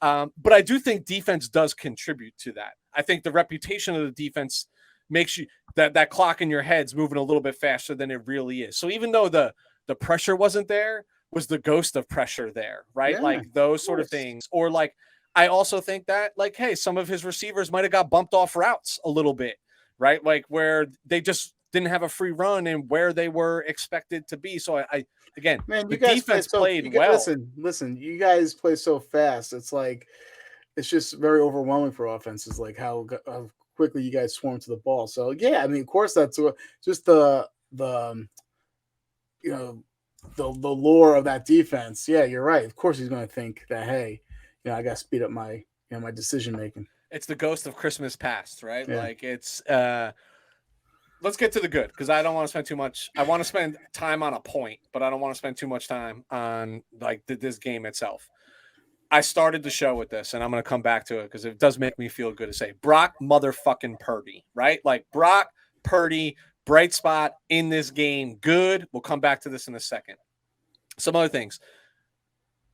But I do think defense does contribute to that. I think the reputation of the defense makes you that clock in your head's moving a little bit faster than it really is. So even though the pressure wasn't there, was the ghost of pressure there, right? Yeah, like those sort of things. Or like I also think that like, hey, some of his receivers might have got bumped off routes a little bit, right? Like where they just didn't have a free run and where they were expected to be. So I again, man, the defense played well. Listen, you guys play so fast. It's like it's just very overwhelming for offenses. Like how quickly you guys swarm to the ball. So yeah, I mean, of course, that's just the you know the lore of that defense. Yeah, you're right. Of course, he's going to think that hey, I got to speed up my my decision making. It's the ghost of Christmas past, right? Yeah. Like it's. Let's get to the good because I don't want to spend too much. I want to spend time on a point, but I don't want to spend too much time on like this game itself. I started the show with this, and I'm going to come back to it because it does make me feel good to say Brock motherfucking Purdy, right? Like Brock Purdy, bright spot in this game. Good. We'll come back to this in a second. Some other things.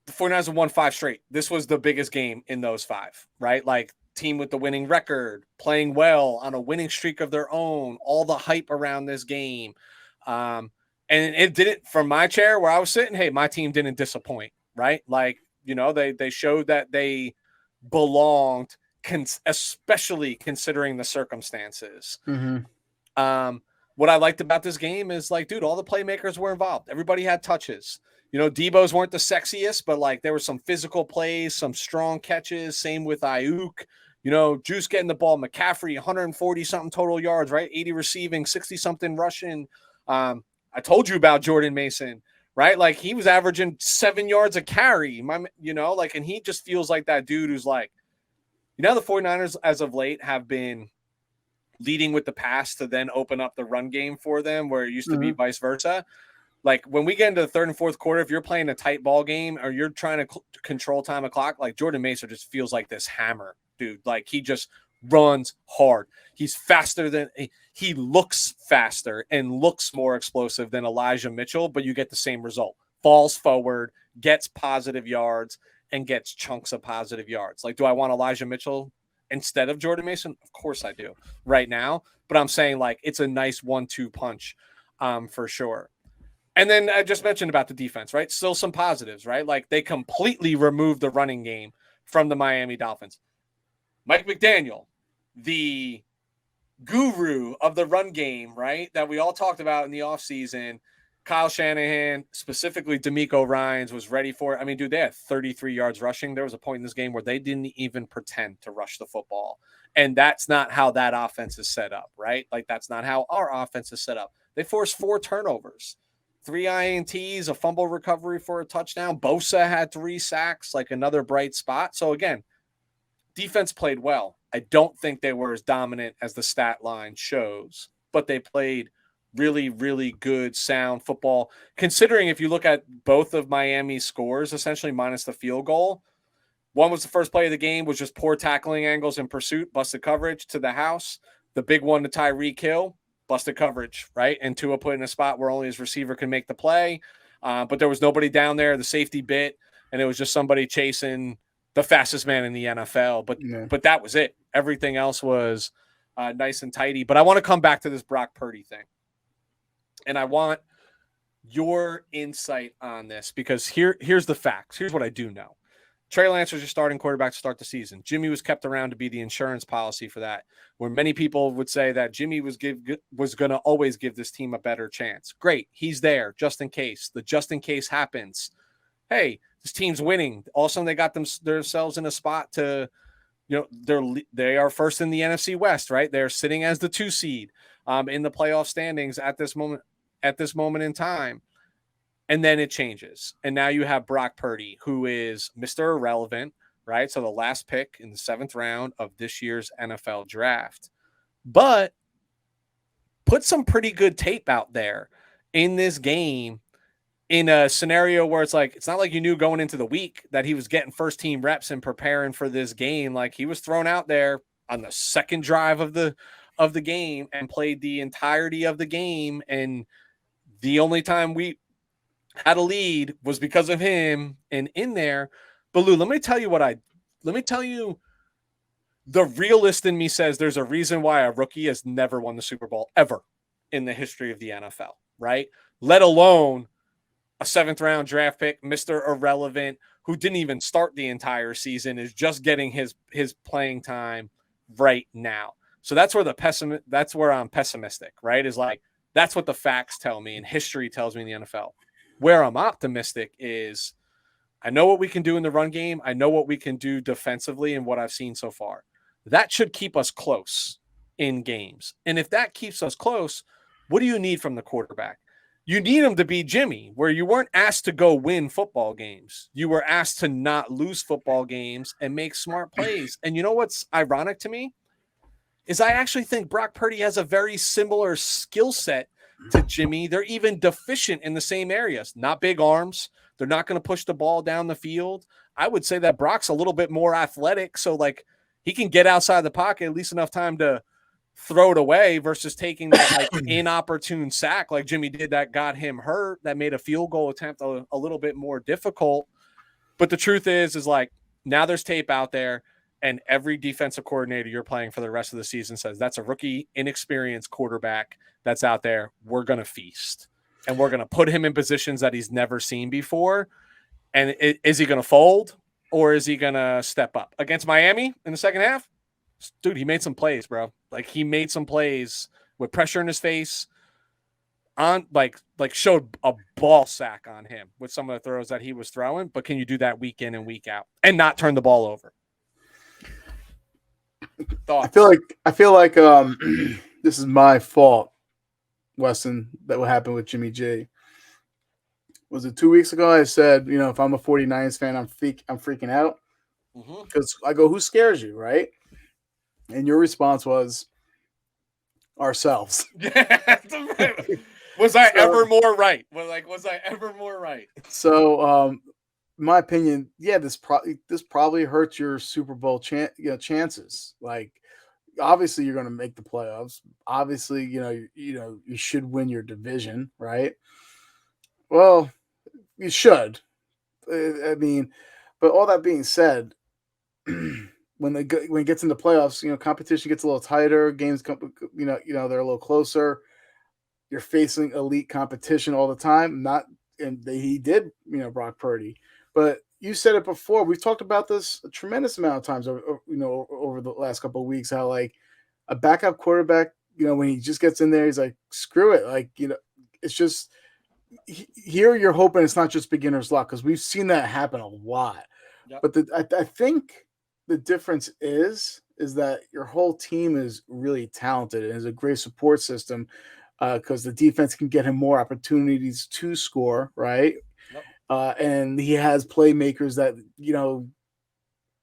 The 49ers have won 5 straight. This was the biggest game in those 5, right? Like team with the winning record, playing well on a winning streak of their own, all the hype around this game. And it didn't, from my chair where I was sitting, hey, my team didn't disappoint, right? Like, they showed that they belonged, especially considering the circumstances. Mm-hmm. What I liked about this game is like, dude, all the playmakers were involved. Everybody had touches. Debo's weren't the sexiest, but like there were some physical plays, some strong catches. Same with Ayuk. Juice getting the ball. McCaffrey, 140 something total yards, right? 80 receiving, 60 something rushing. I told you about Jordan Mason, right? Like he was averaging 7 yards a carry. And he just feels like that dude who's like, the 49ers as of late have been leading with the pass to then open up the run game for them, where it used to be vice versa. Like when we get into the third and fourth quarter, if you're playing a tight ball game or you're trying to control time of clock, like Jordan Mason just feels like this hammer, dude. Like he just runs hard. He's faster than he looks faster and looks more explosive than Elijah Mitchell, but you get the same result. Falls forward, gets positive yards, and gets chunks of positive yards. Like, do I want Elijah Mitchell instead of Jordan Mason? Of course I do right now. But I'm saying like it's a nice 1-2 punch for sure. And then I just mentioned about the defense, right? Still some positives, right? Like they completely removed the running game from the Miami Dolphins. Mike McDaniel, the guru of the run game, right? That we all talked about in the offseason. Kyle Shanahan, specifically D'Amico Ryans, was ready for it. I mean, dude, they had 33 yards rushing. There was a point in this game where they didn't even pretend to rush the football. And that's not how that offense is set up, right? Like that's not how our offense is set up. They forced 4 turnovers. 3 INTs, a fumble recovery for a touchdown. Bosa had 3 sacks, like another bright spot. So again, defense played well. I don't think they were as dominant as the stat line shows, but they played really, really good, sound football. Considering if you look at both of Miami's scores, essentially minus the field goal, one was the first play of the game, was just poor tackling angles in pursuit, busted coverage to the house. The big one to Tyreek Hill, busted coverage, right? And Tua put in a spot where only his receiver can make the play. But there was nobody down there, the safety bit, and it was just somebody chasing the fastest man in the NFL. But that was it. Everything else was nice and tidy. But I want to come back to this Brock Purdy thing. And I want your insight on this, because here's the facts. Here's what I do know. Trey Lance was your starting quarterback to start the season. Jimmy was kept around to be the insurance policy for that, where many people would say that Jimmy was going to always give this team a better chance. Great. He's there just in case. The just in case happens. Hey, this team's winning. All of a sudden they got themselves in a spot to, they are first in the NFC West, right? They're sitting as the 2 seed in the playoff standings at this moment in time. And then it changes. And now you have Brock Purdy, who is Mr. Irrelevant, right? So the last pick in the 7th round of this year's NFL draft. But put some pretty good tape out there in this game, in a scenario where it's like, it's not like you knew going into the week that he was getting first team reps and preparing for this game. Like, he was thrown out there on the second drive of the game and played the entirety of the game. And the only time we had a lead was because of him and in there. But Lou, let me tell you, the realist in me says there's a reason why a rookie has never won the Super Bowl ever in the history of the NFL, right? Let alone a 7th round draft pick, Mr. Irrelevant, who didn't even start the entire season, is just getting his playing time right now. So that's where I'm pessimistic, right? Is like, that's what the facts tell me and history tells me in the NFL. Where I'm optimistic is, I know what we can do in the run game. I know what we can do defensively and what I've seen so far. That should keep us close in games. And if that keeps us close, what do you need from the quarterback? You need him to be Jimmy, where you weren't asked to go win football games. You were asked to not lose football games and make smart plays. And you know what's ironic to me is I actually think Brock Purdy has a very similar skill set to Jimmy. They're even deficient in the same areas. Not big arms. They're not going to push the ball down the field. I would say that Brock's a little bit more athletic, so like he can get outside the pocket at least enough time to throw it away versus taking that like inopportune sack like Jimmy did that got him hurt, that made a field goal attempt a little bit more difficult. But the truth is like, now there's tape out there, and every defensive coordinator you're playing for the rest of the season says that's a rookie, inexperienced quarterback that's out there. We're going to feast, and we're going to put him in positions that he's never seen before. And is he going to fold, or is he going to step up? Against Miami in the second half, dude, he made some plays, bro. Like, he made some plays with pressure in his face, on like showed a ball sack on him with some of the throws that he was throwing. But can you do that week in and week out and not turn the ball over? Thoughts? I feel like this is my fault, Weston, that what happened with Jimmy G. Was it 2 weeks ago? I said, if I'm a 49ers fan, I'm freaking out because I go, who scares you, right? And your response was ourselves. Was I ever more right? Was I ever more right? So, in my opinion, yeah, this probably hurts your Super Bowl chances. Like, obviously, you're going to make the playoffs. Obviously, you should win your division, right? Well, you should. I mean, but all that being said, when it gets into playoffs, competition gets a little tighter. Games come, they're a little closer. You're facing elite competition all the time. He did, Brock Purdy. But you said it before. We've talked about this a tremendous amount of times, over the last couple of weeks. How like a backup quarterback, when he just gets in there, he's like, screw it. Like, it's just here you're hoping it's not just beginner's luck, because we've seen that happen a lot. Yep. But I think the difference is that your whole team is really talented and is a great support system, because the defense can get him more opportunities to score, right? Yep. And he has playmakers that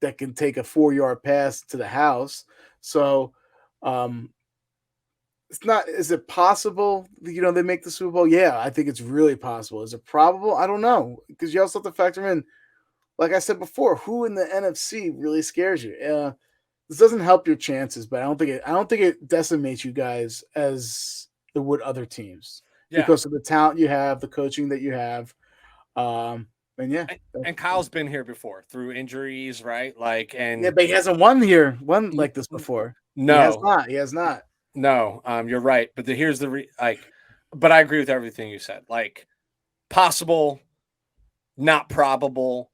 that can take a 4-yard pass to the house. So it's not. Is it possible? They make the Super Bowl. Yeah, I think it's really possible. Is it probable? I don't know, because you also have to factor in, like I said before, who in the NFC really scares you. This doesn't help your chances, but I don't think it decimates you guys as it would other teams, because of the talent you have, the coaching that you have. And Kyle's been here before through injuries, right? Like, and yeah, but he hasn't won like this before. No, he has not. No, you're right. But here's but I agree with everything you said. Like, possible, not probable.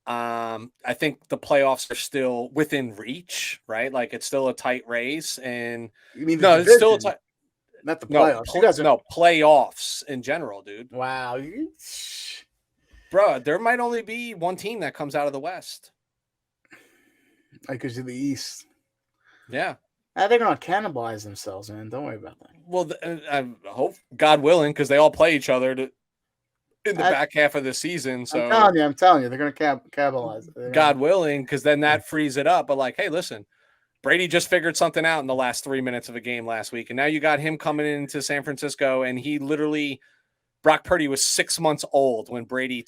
I think the playoffs are still within reach, right? Like it's still a tight race, and You mean the no, it's still a division, tight. not the No, playoffs. You guys are playoffs in general, dude. wow. Bro, there might only be one team that comes out of the West. Because of the East. Yeah. They're gonna cannibalize themselves, man. Don't worry about that. Well, I hope, God willing, because they all play each other in the back half of the season. So I'm telling you, they're gonna cannibalize. God willing, because then that frees it up. But like, hey, listen, Brady just figured something out in the last 3 minutes of a game last week, and now you got him coming into San Francisco, and he literally, Brock Purdy was 6 months old when Brady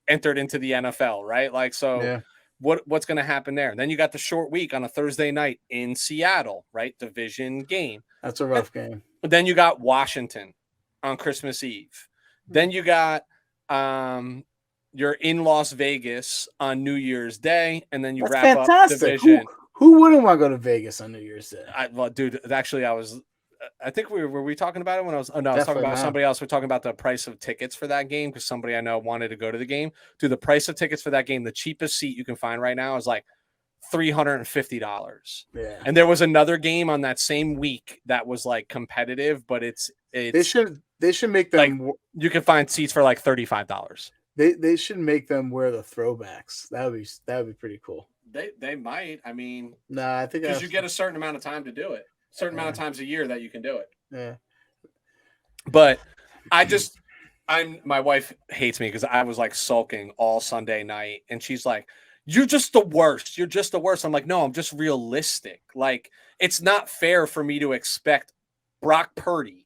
entered into the NFL, right? Like, so. Yeah. What's going to happen there? And then you got the short week on a Thursday night in Seattle, right? Division game. That's a rough game. Then you got Washington on Christmas Eve. Then you got you're in Las Vegas on New Year's Day, and then you That's wrap fantastic. up division. Who wouldn't want to go to Vegas on New Year's Day? Well, dude, actually, I think were we talking about it when I was? Oh no, I was Definitely talking about not. somebody else. We're talking about the price of tickets for that game because somebody I know wanted to go to the game. Dude, the price of tickets for that game, the cheapest seat you can find right now is like $350. Yeah. And there was another game on that same week that was like competitive, but it's they should make them like, you can find seats for like $35. They should make them wear the throwbacks. That would be pretty cool. They might. I mean, nah, I think because you get a certain amount of time to do it. Certain amount of times a year that you can do it. Yeah. But my wife hates me because I was like sulking all Sunday night, and she's like, "You're just the worst. You're just the worst." I'm like, "No, I'm just realistic. Like, it's not fair for me to expect Brock Purdy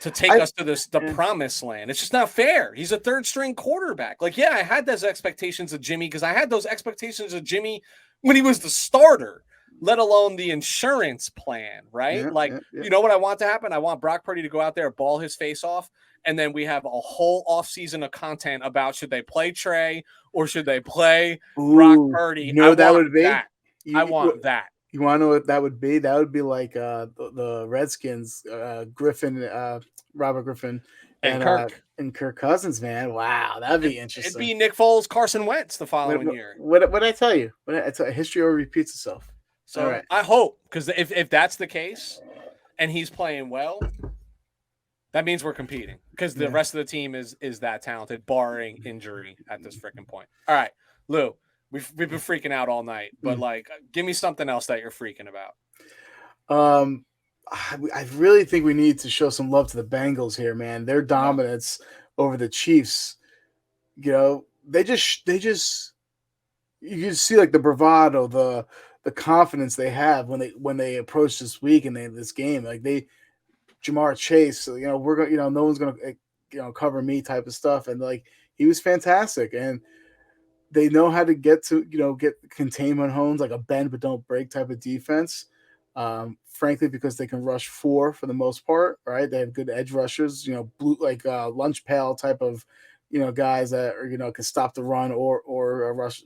to take us to the promised land. It's just not fair. He's a third string quarterback. Like, yeah, I had those expectations of Jimmy because I had those expectations of Jimmy when he was the starter, let alone the insurance plan, right? You know what I want to happen? I want Brock Purdy to go out there, ball his face off, and then we have a whole offseason of content about should they play Trey or should they play Brock Purdy. You know what that would be? I want that. You want to know what that would be? That would be like the Redskins, Robert Griffin, and Kirk Cousins, man. Wow, that'd be interesting. It'd be Nick Foles, Carson Wentz the following year. What I tell you? History over repeats itself. So right. I hope, because if that's the case and he's playing well, that means we're competing because the rest of the team is that talented, barring injury at this freaking point. All right, Lou, we've been freaking out all night, but like, give me something else that you're freaking about. I really think we need to show some love to the Bengals here, man. Their dominance over the Chiefs, they just you can see like the bravado, the confidence they have when they approach this week and this game. Like Jamar Chase, we're going, no one's going to cover me type of stuff, and like he was fantastic, and they know how to get contain Mahomes, like a bend but don't break type of defense. Frankly, because they can rush four for the most part, right? They have good edge rushers, lunch pail type of, guys that are, can stop the run or rush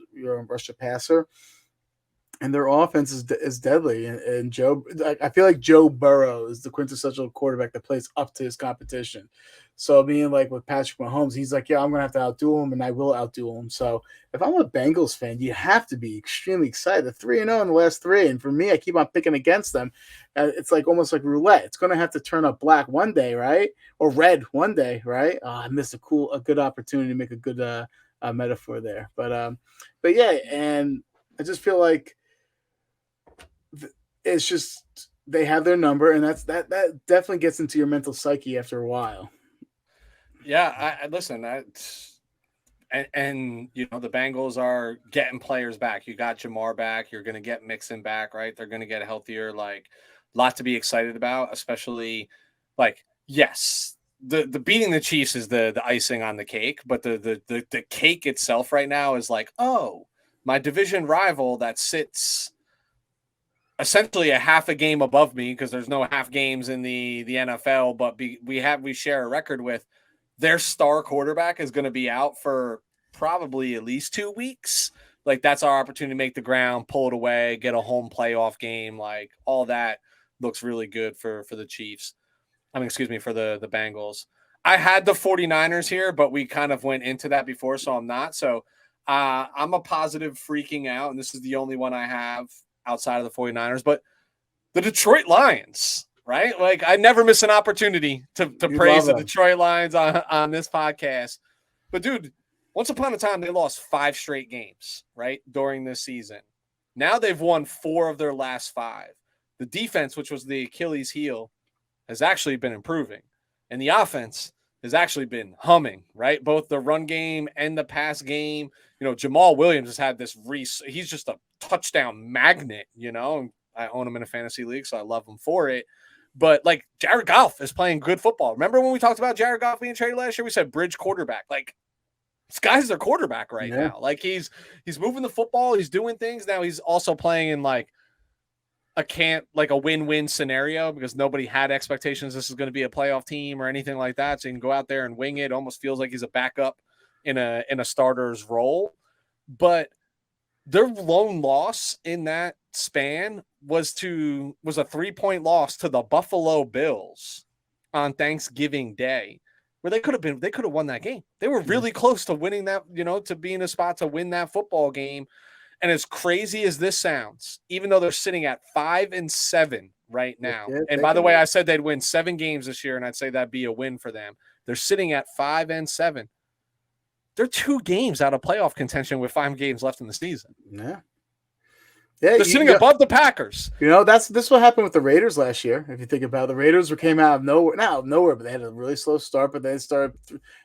the passer. And their offense is deadly. And I feel like Joe Burrow is the quintessential quarterback that plays up to his competition. So being like with Patrick Mahomes, he's like, yeah, I'm going to have to outdo him, and I will outdo him. So if I'm a Bengals fan, you have to be extremely excited. They're 3-0 in the last three. And for me, I keep on picking against them. It's like almost like roulette. It's going to have to turn up black one day, right? Or red one day, right? I missed a good opportunity to make a good metaphor there. But yeah, and I just feel like it's just they have their number, and that definitely gets into your mental psyche after a while. Yeah, I listen. And the Bengals are getting players back. You got Jamar back. You're going to get Mixon back, right? They're going to get healthier. Like, lot to be excited about, especially like, yes, the beating the Chiefs is the icing on the cake, but the cake itself right now is like, oh, my division rival that sits essentially a half a game above me because there's no half games in the NFL, but we share a record with. Their star quarterback is going to be out for probably at least 2 weeks. Like, that's our opportunity to make the ground, pull it away, get a home playoff game. Like, all that looks really good for the Chiefs. For the Bengals. I had the 49ers here, but we kind of went into that before, so I'm not. So I'm a positive freaking out, and this is the only one I have outside of the 49ers. But the Detroit Lions, right? Like, I never miss an opportunity to praise the Detroit Lions on this podcast. But, dude, once upon a time, they lost 5 straight games, right, during this season. Now they've won 4 of their last 5. The defense, which was the Achilles heel, has actually been improving. And the offense has actually been humming, right? Both the run game and the pass game. You know, Jamal Williams has had this he's just a touchdown magnet, you know. I own him in a fantasy league, so I love him for it. But, like, Jared Goff is playing good football. Remember when we talked about Jared Goff being traded last year? We said bridge quarterback. Like, this guy's their quarterback right now. Like, he's moving the football. He's doing things. Now he's also playing in, like, a win-win scenario because nobody had expectations this is going to be a playoff team or anything like that. So you can go out there and wing it. Almost feels like he's a backup in a starter's role. But their lone loss in that span was a 3-point loss to the Buffalo Bills on Thanksgiving Day, where they could have won that game. They were really close to winning that, you know, to be in a spot to win that football game. And as crazy as this sounds, even though they're sitting at 5-7 right now, and by the way, I said they'd win 7 games this year, and I'd say that'd be a win for them. They're sitting at 5-7. They're 2 games out of playoff contention with 5 games left in the season. Yeah, they're sitting above the Packers. You know, this what happened with the Raiders last year. If you think about it, the Raiders came out of nowhere, but they had a really slow start. But they started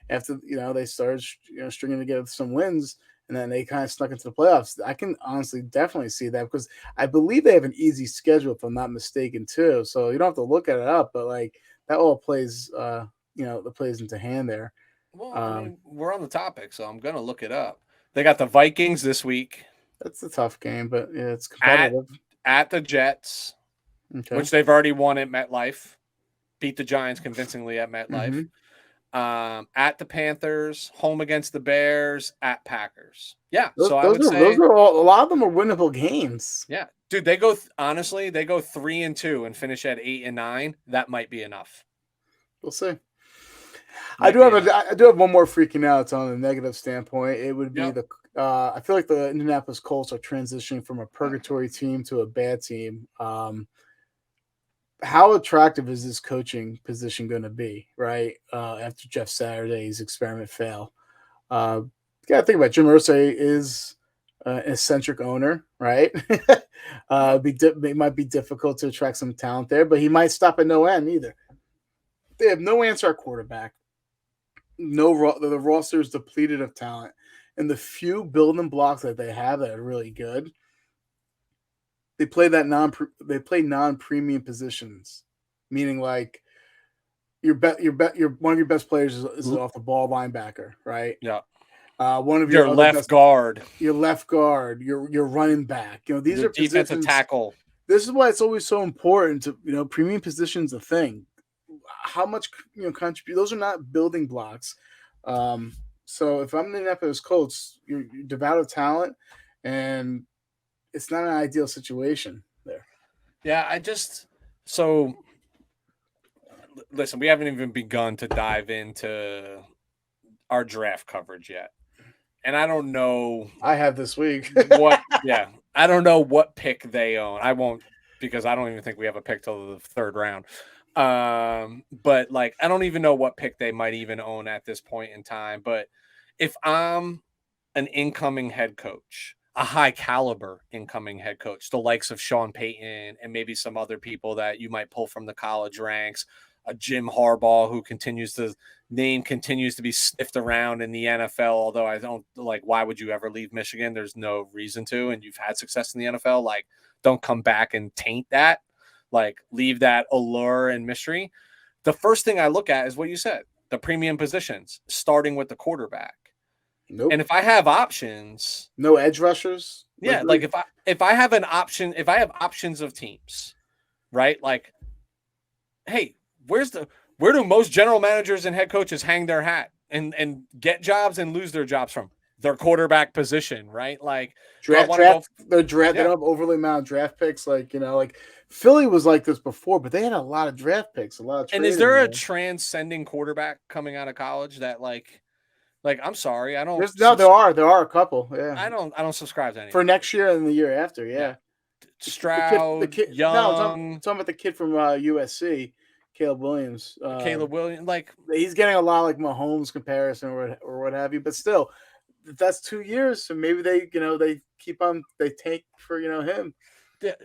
after they started stringing together some wins. And then they kind of snuck into the playoffs. I can honestly definitely see that because I believe they have an easy schedule, if I'm not mistaken, too. So you don't have to look at it up, but like that all plays, that plays into hand there. Well, I mean, we're on the topic, so I'm going to look it up. They got the Vikings this week. That's a tough game, but yeah, it's competitive. At the Jets, which they've already won at MetLife. Beat the Giants convincingly at MetLife. Mm-hmm. At the Panthers, home against the Bears, at Packers. Yeah, so I would say a lot of them are winnable games. Yeah, dude, they go 3-2 and finish at 8-9. That might be enough. We'll see. I do have one more freaking out on a negative standpoint. It would be I feel like the Indianapolis Colts are transitioning from a purgatory team to a bad team. How attractive is this coaching position going to be, right? After Jeff Saturday's experiment fail. You got to think about it. Jim Irsay is an eccentric owner, right? It might be difficult to attract some talent there, but he might stop at no end either. They have no answer at quarterback. The roster is depleted of talent. And the few building blocks that they have that are really good, they play non-premium positions, meaning like your one of your best players is off the ball linebacker, right? Yeah. One of your left guard, your running back. You know, these are defensive tackle. This is why it's always so important to premium positions. A thing. How much contribute? Those are not building blocks. So if I'm the Indianapolis Colts, you're devout of talent, and it's not an ideal situation there. Yeah, listen, we haven't even begun to dive into our draft coverage yet. And I don't know. I have this week. I don't know what pick they own. I won't, because I don't even think we have a pick till the 3rd round. But like, I don't even know what pick they might even own at this point in time. But if I'm an incoming head coach, a high caliber incoming head coach, the likes of Sean Payton and maybe some other people that you might pull from the college ranks, a Jim Harbaugh who continues to be sniffed around in the NFL. Although I don't like, why would you ever leave Michigan? There's no reason to, and you've had success in the NFL. Like, don't come back and taint that. Like, leave that allure and mystery. The first thing I look at is what you said, the premium positions, starting with the quarterback. Nope. And if I have options, no edge rushers. Yeah, like if I have an option, if I have options of teams, right? Like, hey, where do most general managers and head coaches hang their hat and get jobs and lose their jobs from? their quarterback position, right? Like, do I Draft, want to go? draft. They're drafting Yeah. up overly amount of draft picks. Like like Philly was like this before, but they had a lot of draft picks, a lot of And is trading there a there. transcending quarterback coming out of college that like I'm sorry, I don't There are a couple. Yeah, I don't subscribe to any for of them. next year and the year after. Yeah. Yeah, the Stroud, kid. No, Young, talking about the kid from USC, Caleb Williams. Caleb Williams, like He's getting a lot like Mahomes comparison or what have you, but still, that's 2 years. So maybe they keep on they take for him.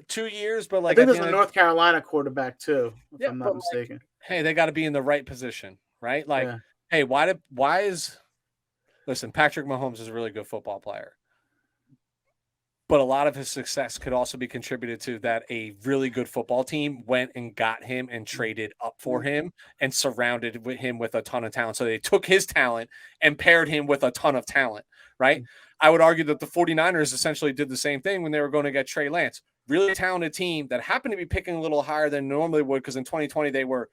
2 years, but I like think at the there's a end of North Carolina quarterback too, if yeah, I'm not but like, mistaken. hey, they got to be in the right position, right? Like, Yeah. hey, why is listen, Patrick Mahomes is a really good football player. But a lot of his success could also be contributed to that a really good football team went and got him and traded up for him and surrounded him with a ton of talent. So they took his talent and paired him with a ton of talent, right? I would argue that the 49ers essentially did the same thing when they were going to get Trey Lance. Really talented team that happened to be picking a little higher than normally would because in 2020 they were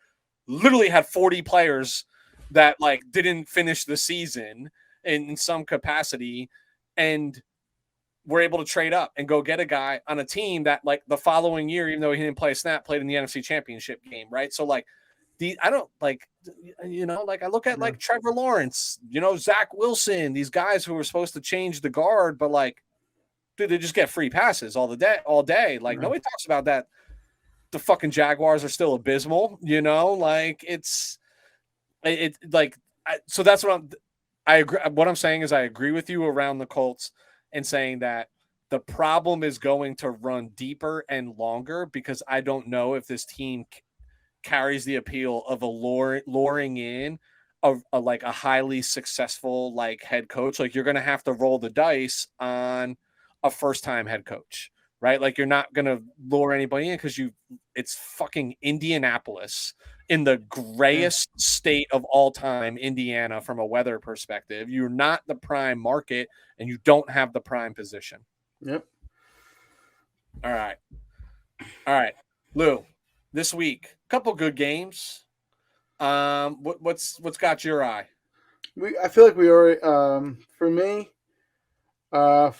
literally had 40 players that like didn't finish the season in some capacity and were able to trade up and go get a guy on a team that like the following year, even though he didn't play a snap, played in the NFC Championship game, right? So like I don't like, like I look at like Trevor Lawrence, Zach Wilson, these guys who were supposed to change the guard, but like, dude, they just get free passes all day. Like nobody talks about that. The fucking Jaguars are still abysmal, like it like, so that's what I agree. What I'm saying is I agree with you around the Colts and saying that the problem is going to run deeper and longer because I don't know if this team carries the appeal of luring in like a highly successful like head coach. Like you're going to have to roll the dice on a first time head coach, right? Like you're not going to lure anybody in because it's fucking Indianapolis in the grayest state of all time, Indiana, from a weather perspective. You're not the prime market and you don't have the prime position. Yep. All right. Lou, this week, a couple good games. What's got your eye? I feel like we already for me, uh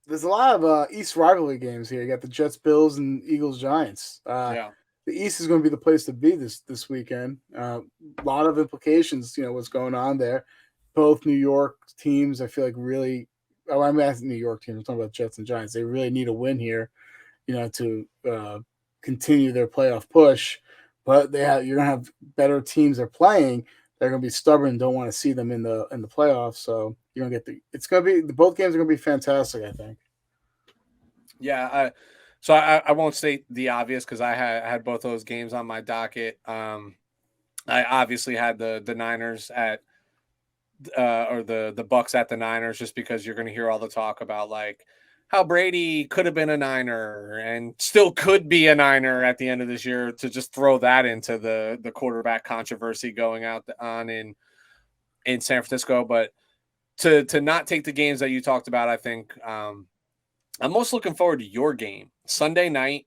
there's a lot of East rivalry games here. You got the Jets, Bills, and Eagles, Giants. Yeah. The East is going to be the place to be this weekend. A lot of implications, what's going on there. Both New York teams, I feel like really. Oh, I'm asking New York teams. I'm talking about Jets and Giants. They really need a win here, to continue their playoff push. But you're going to have better teams they're playing. They're going to be stubborn. Don't want to see them in the playoffs. So you're going to get it's going to be both games are going to be fantastic. I think. Yeah. So I won't state the obvious because I had both those games on my docket. I obviously had the Niners at or the Bucks at the Niners just because you're going to hear all the talk about like how Brady could have been a Niner and still could be a Niner at the end of this year to just throw that into the quarterback controversy going on in San Francisco. But to not take the games that you talked about, I think I'm most looking forward to your game Sunday night.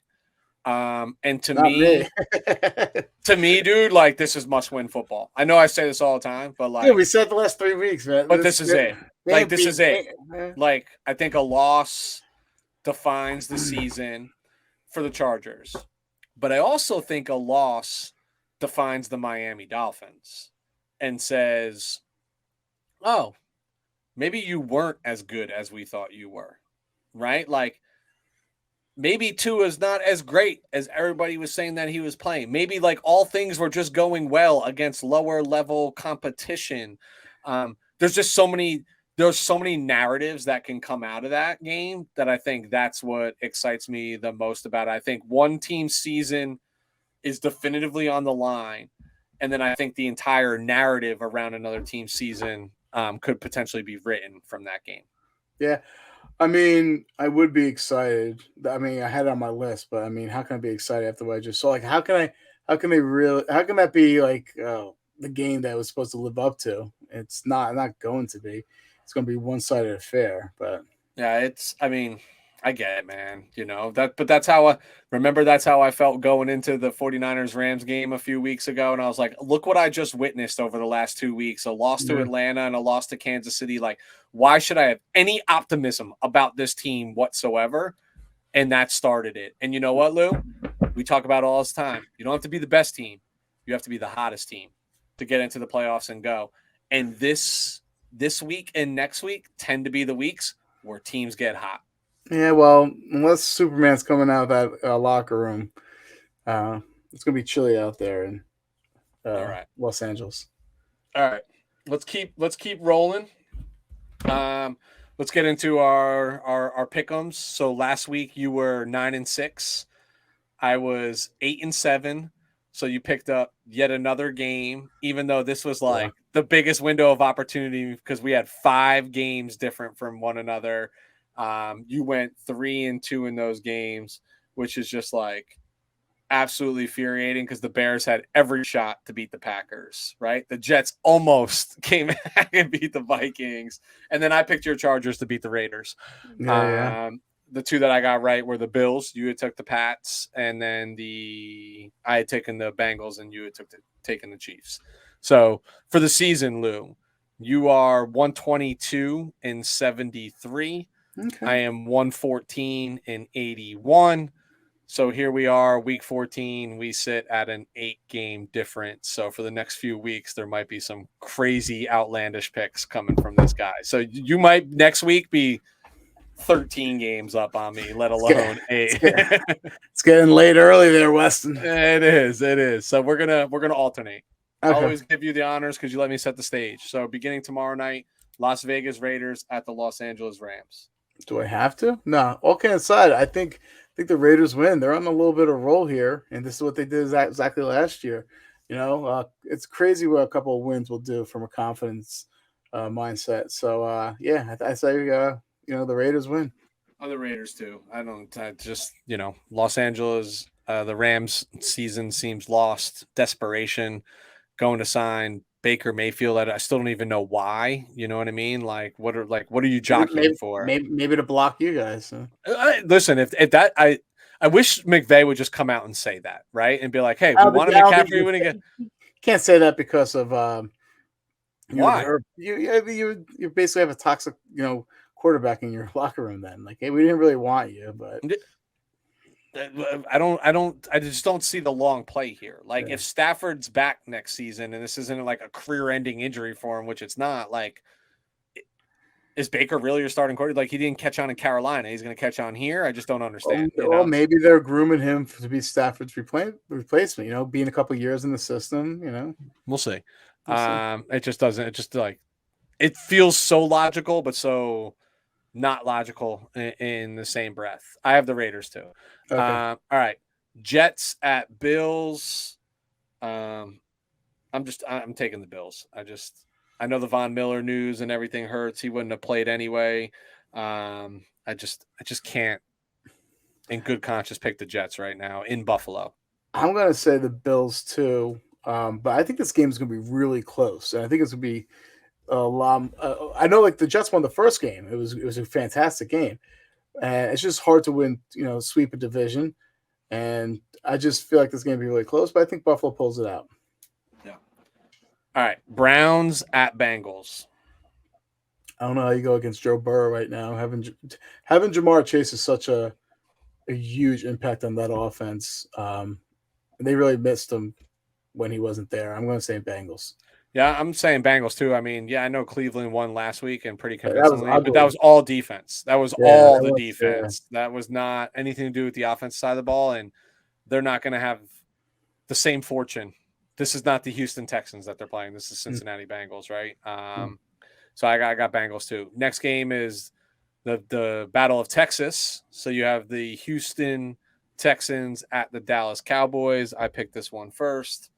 And to Not me, me. dude, like this is must win football. I know I say this all the time, but like, yeah, we said the last 3 weeks, man. but this is it. Like, this is it. Like, I think a loss defines the season for the Chargers, but I also think a loss defines the Miami Dolphins and says, oh, maybe you weren't as good as we thought you were, right? Like, maybe Tua is not as great as everybody was saying that he was playing. Maybe like all things were just going well against lower level competition. There's so many narratives that can come out of that game that I think that's what excites me the most about it. I think one team's season is definitively on the line. And then I think the entire narrative around another team's season could potentially be written from that game. Yeah. I mean, I would be excited. I mean, I had it on my list, but I mean, how can I be excited after what I just saw? Like, how can that be like the game that was supposed to live up to? It's not going to be. It's going to be one-sided affair. But yeah, I mean, I get it, man. But that's how that's how I felt going into the 49ers Rams game a few weeks ago. And I was like, look what I just witnessed over the last 2 weeks, a loss to Atlanta and a loss to Kansas City. Like, why should I have any optimism about this team whatsoever? And that started it. And you know what, Lou? We talk about all this time. You don't have to be the best team. You have to be the hottest team to get into the playoffs and go. And this week and next week tend to be the weeks where teams get hot. Yeah, well, unless Superman's coming out of that locker room, it's gonna be chilly out there in All right. Los Angeles. All right, let's keep rolling. Let's get into our pick'ems. So last week you were 9-6. I was 8-7. So you picked up yet another game, even though this was like the biggest window of opportunity because we had 5 games different from one another. You went 3-2 in those games, which is just like absolutely infuriating because the Bears had every shot to beat the Packers, right? The Jets almost came back and beat the Vikings. And then I picked your Chargers to beat the Raiders. Yeah. The 2 that I got right were the Bills. You had took the Pats, and then I had taken the Bengals, and you had taken the Chiefs. So for the season, Lou, you are 122-73. Okay. I am 114-81. So here we are, week 14. We sit at an 8-game difference. So for the next few weeks, there might be some crazy, outlandish picks coming from this guy. So you might next week be 13 games up on me, let alone 8. It's getting late early there, Weston. It is. So we're gonna alternate. Okay. I'll always give you the honors because you let me set the stage. So beginning tomorrow night, Las Vegas Raiders at the Los Angeles Rams. Do I have to? No. All kidding aside, I think the Raiders win. They're on a little bit of roll here, and this is what they did exactly last year. It's crazy what a couple of wins will do from a confidence mindset. So yeah, I say the Raiders win. Oh, the Raiders too. Los Angeles, the Rams season seems lost. Desperation, going to sign Baker Mayfield. I still don't even know why. You know what I mean? Like, what are you jockeying for? Maybe to block you guys. Listen, if that I wish McVay would just come out and say that, right? And be like, hey, we want to McCaffrey when he get. Can't say that because of why? You basically have a toxic, quarterback in your locker room. Then, like, hey, we didn't really want you, but I just don't see the long play here. Like, if Stafford's back next season and this isn't like a career-ending injury for him, which it's not, like, is Baker really your starting quarterback? Like, he didn't catch on in Carolina. He's going to catch on here. I just don't understand. Well, maybe they're grooming him to be Stafford's replacement. Being a couple years in the system. We'll see. It just doesn't. It just like it feels so logical, but so not logical in the same breath. I have the Raiders too. Okay. All right, Jets at Bills. I'm taking the Bills. I know the Von Miller news and everything hurts. He wouldn't have played anyway. I just can't, in good conscience, pick the Jets right now in Buffalo. I'm gonna say the Bills too, but I think this game is gonna be really close, and I think it's gonna be a lot. I know, like, the Jets won the first game. It was a fantastic game, and it's just hard to win. Sweep a division, and I just feel like this game will be really close. But I think Buffalo pulls it out. Yeah. All right, Browns at Bengals. I don't know how you go against Joe Burrow right now. Having Jamar Chase is such a huge impact on that offense. They really missed him when he wasn't there. I'm going to say Bengals. Yeah, I'm saying Bengals too. I mean, yeah, I know Cleveland won last week and pretty convincingly, but that was all defense. That was all the defense. Yeah. That was not anything to do with the offensive side of the ball, and they're not going to have the same fortune. This is not the Houston Texans that they're playing. This is Cincinnati Bengals, right? So I got Bengals too. Next game is the Battle of Texas. So you have the Houston Texans at the Dallas Cowboys. I picked this one first.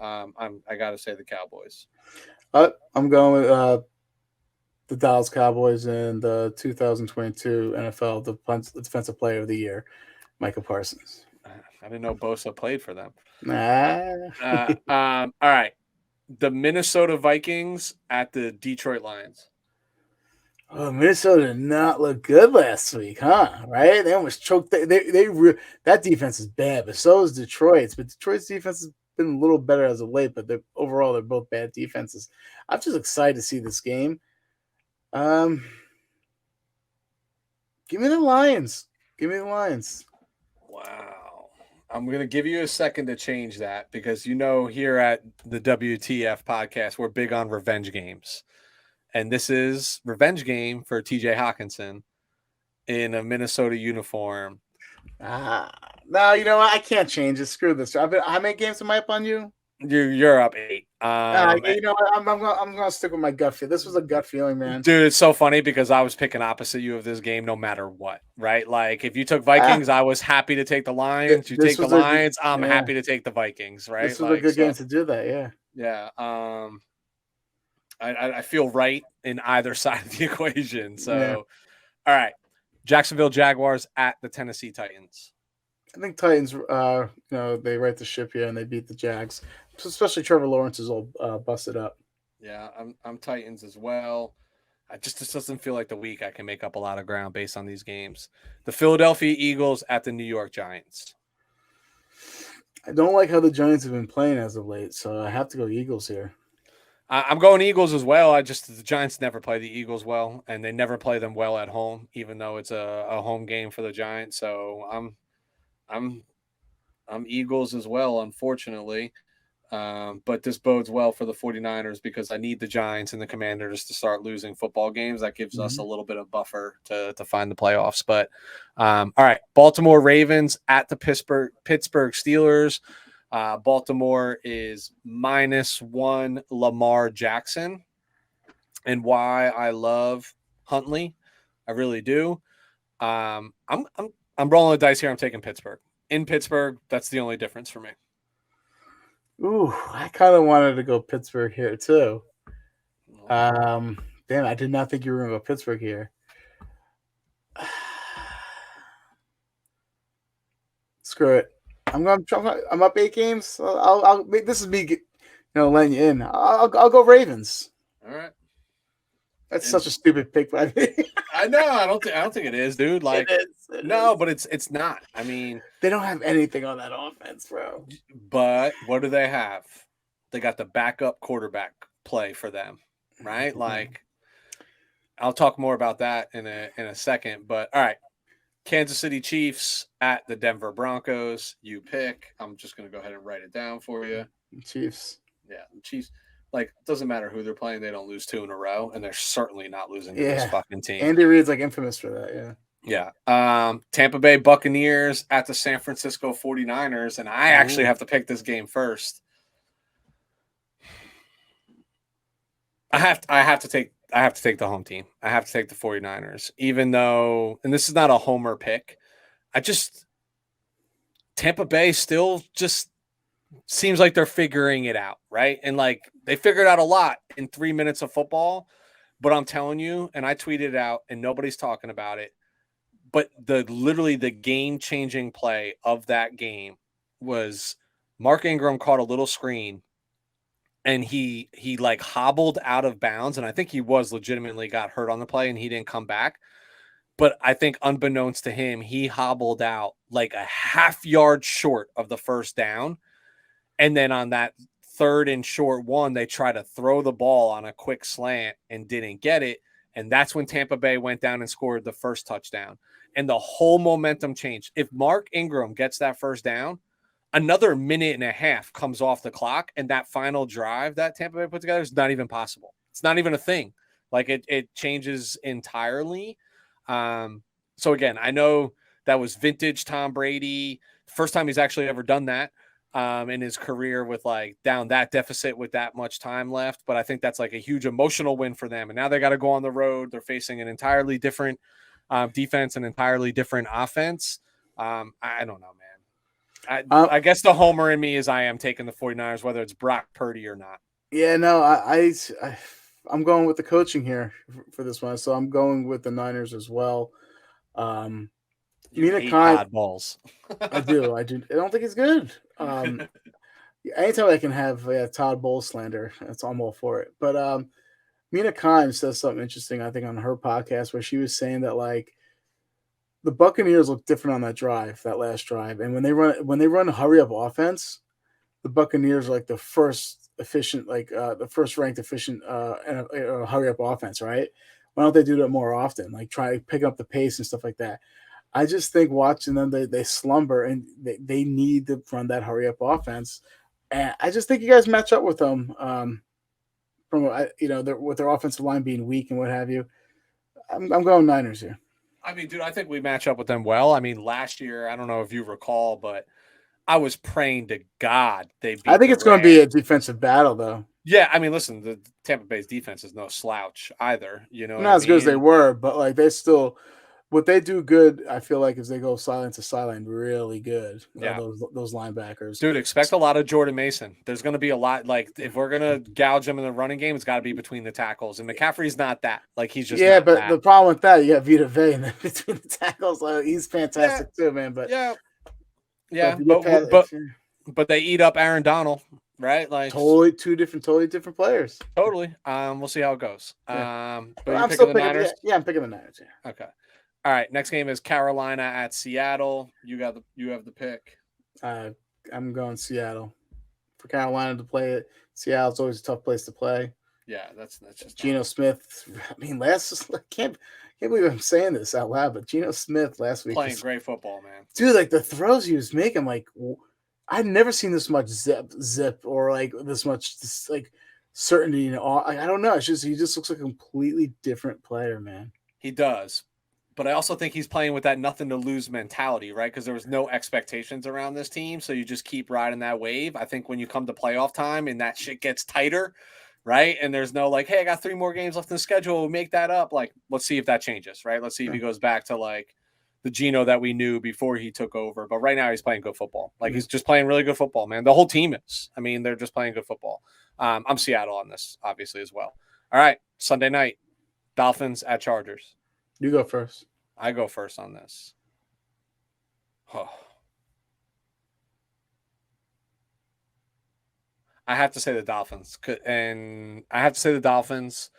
I got to say the Cowboys. I'm going with the Dallas Cowboys and the 2022 NFL Defensive Player of the Year, Micah Parsons. I didn't know Bosa played for them. Nah. All right. The Minnesota Vikings at the Detroit Lions. Oh, Minnesota did not look good last week, huh? Right? They almost choked. That defense is bad, but so is Detroit's. But Detroit's defense has been a little better as of late, but overall they're both bad defenses. I'm just excited to see this game. Um, Give me the Lions. Give me the Lions. Wow. I'm going to give you a second to change that because here at the WTF podcast, we're big on revenge games. And this is revenge game for TJ Hawkinson in a Minnesota uniform. No, you know what? I can't change it. Screw this. How many games am I up on you? You're up 8. You know what? I'm gonna stick with my gut feel. This was a gut feeling, man. Dude, it's so funny because I was picking opposite you of this game no matter what, right? Like if you took Vikings, I was happy to take the Lions. You take the Lions, I'm happy to take the Vikings, right? This was a good game to do that, yeah. Yeah. I feel right in either side of the equation. So, All right. Jacksonville Jaguars at the Tennessee Titans. I think Titans, they right the ship here and they beat the Jags. Especially Trevor Lawrence is all busted up. Yeah, I'm Titans as well. This doesn't feel like the week I can make up a lot of ground based on these games. The Philadelphia Eagles at the New York Giants. I don't like how the Giants have been playing as of late, so I have to go Eagles here. I'm going Eagles as well. The Giants never play the Eagles well, and they never play them well at home, even though it's a home game for the Giants. So I'm Eagles as well, unfortunately. But this bodes well for the 49ers because I need the Giants and the Commanders to start losing football games. That gives us a little bit of buffer to find the playoffs. But all right, Baltimore Ravens at the Pittsburgh Steelers. Baltimore is -1 Lamar Jackson. And why I love Huntley, I really do. I'm rolling the dice here. I'm taking Pittsburgh. In Pittsburgh, that's the only difference for me. Ooh, I kind of wanted to go Pittsburgh here too. Damn, I did not think you were going to go Pittsburgh here. Screw it. I'm up 8 games. I'll this is me, letting you in. I'll go Ravens. All right. That's such a stupid pick, but I know. I don't think it is, dude. Like, it is. But it's not. I mean, they don't have anything on that offense, bro. But what do they have? They got the backup quarterback play for them, right? Like, I'll talk more about that in a second. But all right, Kansas City Chiefs at the Denver Broncos. You pick. I'm just gonna go ahead and write it down for you. Chiefs. Yeah, the Chiefs. Like, it doesn't matter who they're playing. They don't lose 2 in a row, and they're certainly not losing to this fucking team. Andy Reid's like infamous for that, yeah. Yeah. Tampa Bay Buccaneers at the San Francisco 49ers, and I actually have to pick this game first. I have to take the home team. I have to take the 49ers, even though, and this is not a homer pick. Tampa Bay still just seems like they're figuring it out, right? And like they figured out a lot in 3 minutes of football, but I'm telling you, and I tweeted it out and nobody's talking about it, but literally the game-changing play of that game was Mark Ingram caught a little screen and he like hobbled out of bounds, and I think he was legitimately got hurt on the play and he didn't come back. But I think unbeknownst to him, he hobbled out like a half yard short of the first down. And then on that 3rd and short one, they try to throw the ball on a quick slant and didn't get it. And that's when Tampa Bay went down and scored the first touchdown. And the whole momentum changed. If Mark Ingram gets that first down, another minute and a half comes off the clock. And that final drive that Tampa Bay put together is not even possible. It's not even a thing. Like it changes entirely. So again, I know that was vintage Tom Brady. First time he's actually ever done that. In his career with like down that deficit with that much time left. But I think that's like a huge emotional win for them. And now they got to go on the road. They're facing an entirely different defense, an entirely different offense. I don't know, man. I guess the homer in me is I am taking the 49ers, whether it's Brock Purdy or not. Yeah, no, I'm going with the coaching here for this one. So I'm going with the Niners as well. You hate oddballs. I do. I don't think it's good. Anytime I can have Todd Bowles slander, I'm all for it. But Mina Khan says something interesting, I think, on her podcast where she was saying that like the Buccaneers look different on that last drive, and when they run hurry up offense, the Buccaneers are like the first efficient, the first ranked efficient hurry up offense, right? Why don't they do that more often? Like try picking up the pace and stuff like that. I just think watching them, they slumber and they need to run that hurry up offense. And I just think you guys match up with them with their offensive line being weak and what have you. I'm going Niners here. I mean, dude, I think we match up with them well. I mean, last year, I don't know if you recall, but I was praying to God they beat I think the it's going to be a Rams. defensive battle, though. Yeah, I mean, listen, the Tampa Bay's defense is no slouch either. You know what Not I as good as they mean? were, but like they still, what they do good, I feel like, is they go silent to silent really good. Yeah. Those linebackers. Dude, expect a lot of Jordan Mason. There's going to be a lot. Like, if we're going to gouge him in the running game, it's got to be between the tackles. And McCaffrey's not that. Like, he's just Yeah, not but that. the problem with that, you got Vita Vey in between the tackles. He's fantastic too, man. But Yeah. But they eat up Aaron Donald, right? Like, totally totally different players. Totally. We'll see how it goes. Yeah. But I'm still picking the picking. Niners? Yeah, I'm picking the Niners. Yeah. Okay. All right. Next game is Carolina at Seattle. You have the pick. I'm going Seattle. For Carolina to play it, Seattle's always a tough place to play. Yeah, that's just Geno Smith. I mean, I can't believe I'm saying this out loud, but Geno Smith last week playing great football, man. Dude, like the throws he was making, like I'd never seen this much zip, or like this much like certainty. I don't know. It's just he just looks like a completely different player, man. He does. But I also think he's playing with that nothing to lose mentality, right? Because there was no expectations around this team. So you just keep riding that wave. I think when you come to playoff time and that shit gets tighter, right? And there's no like, hey, I got 3 more games left in the schedule. We'll make that up. Like, let's see if that changes, right? Let's see if he goes back to like the Geno that we knew before he took over. But right now he's playing good football. Like he's just playing really good football, man. The whole team is. I mean, they're just playing good football. I'm Seattle on this, obviously, as well. All right. Sunday night, Dolphins at Chargers. You go first. I go first on this. Oh. I have to say the Dolphins. And I have to say the Dolphins.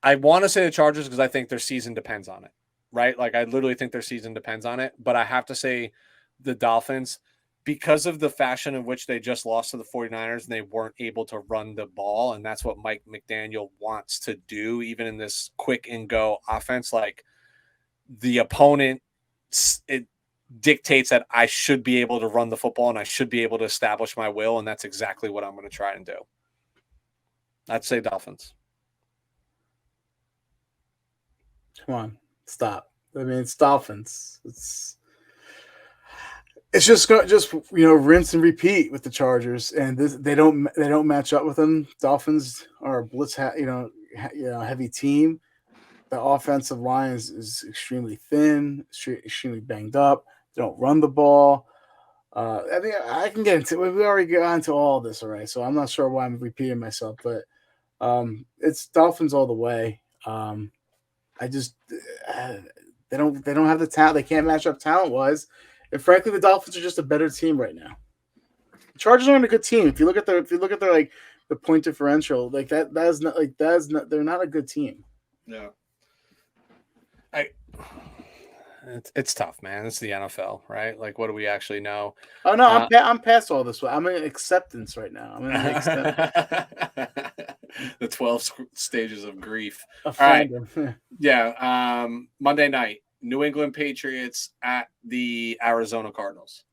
I want to say the Chargers because I think their season depends on it, right? Like I literally think their season depends on it. But I have to say the Dolphins because of the fashion in which they just lost to the 49ers and they weren't able to run the ball. And that's what Mike McDaniel wants to do, even in this quick and go offense. Like, the opponent, it dictates that I should be able to run the football and I should be able to establish my will. And that's exactly what I'm going to try and do. I'd say Dolphins. Come on, stop. I mean, it's Dolphins. It's just rinse and repeat with the Chargers, and they don't match up with them. Dolphins are a blitz, heavy team. The offensive line is extremely thin, extremely banged up. They don't run the ball. I mean, I can get into. We already got into all this already, so I'm not sure why I'm repeating myself. But it's Dolphins all the way. I just they don't have the talent. They can't match up talent wise, and frankly, the Dolphins are just a better team right now. The Chargers aren't a good team. If you look at their like the point differential, like that is not. They're not a good team. No. It's tough, man. It's the NFL, right? Like, what do we actually know? Oh no, I'm past all this. I'm in acceptance right now. I'm in the 12 stages of grief. All right, yeah. Monday night, New England Patriots at the Arizona Cardinals.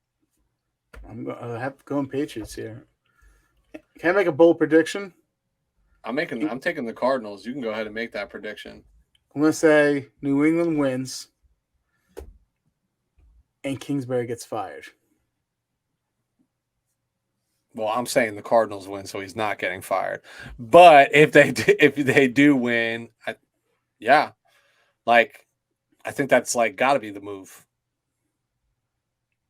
I'm going Patriots here. Can I make a bold prediction? I'm taking the Cardinals. You can go ahead and make that prediction. I'm going to say New England wins and Kingsbury gets fired. Well, I'm saying the Cardinals win, so he's not getting fired. But if they do win, I think that's like got to be the move,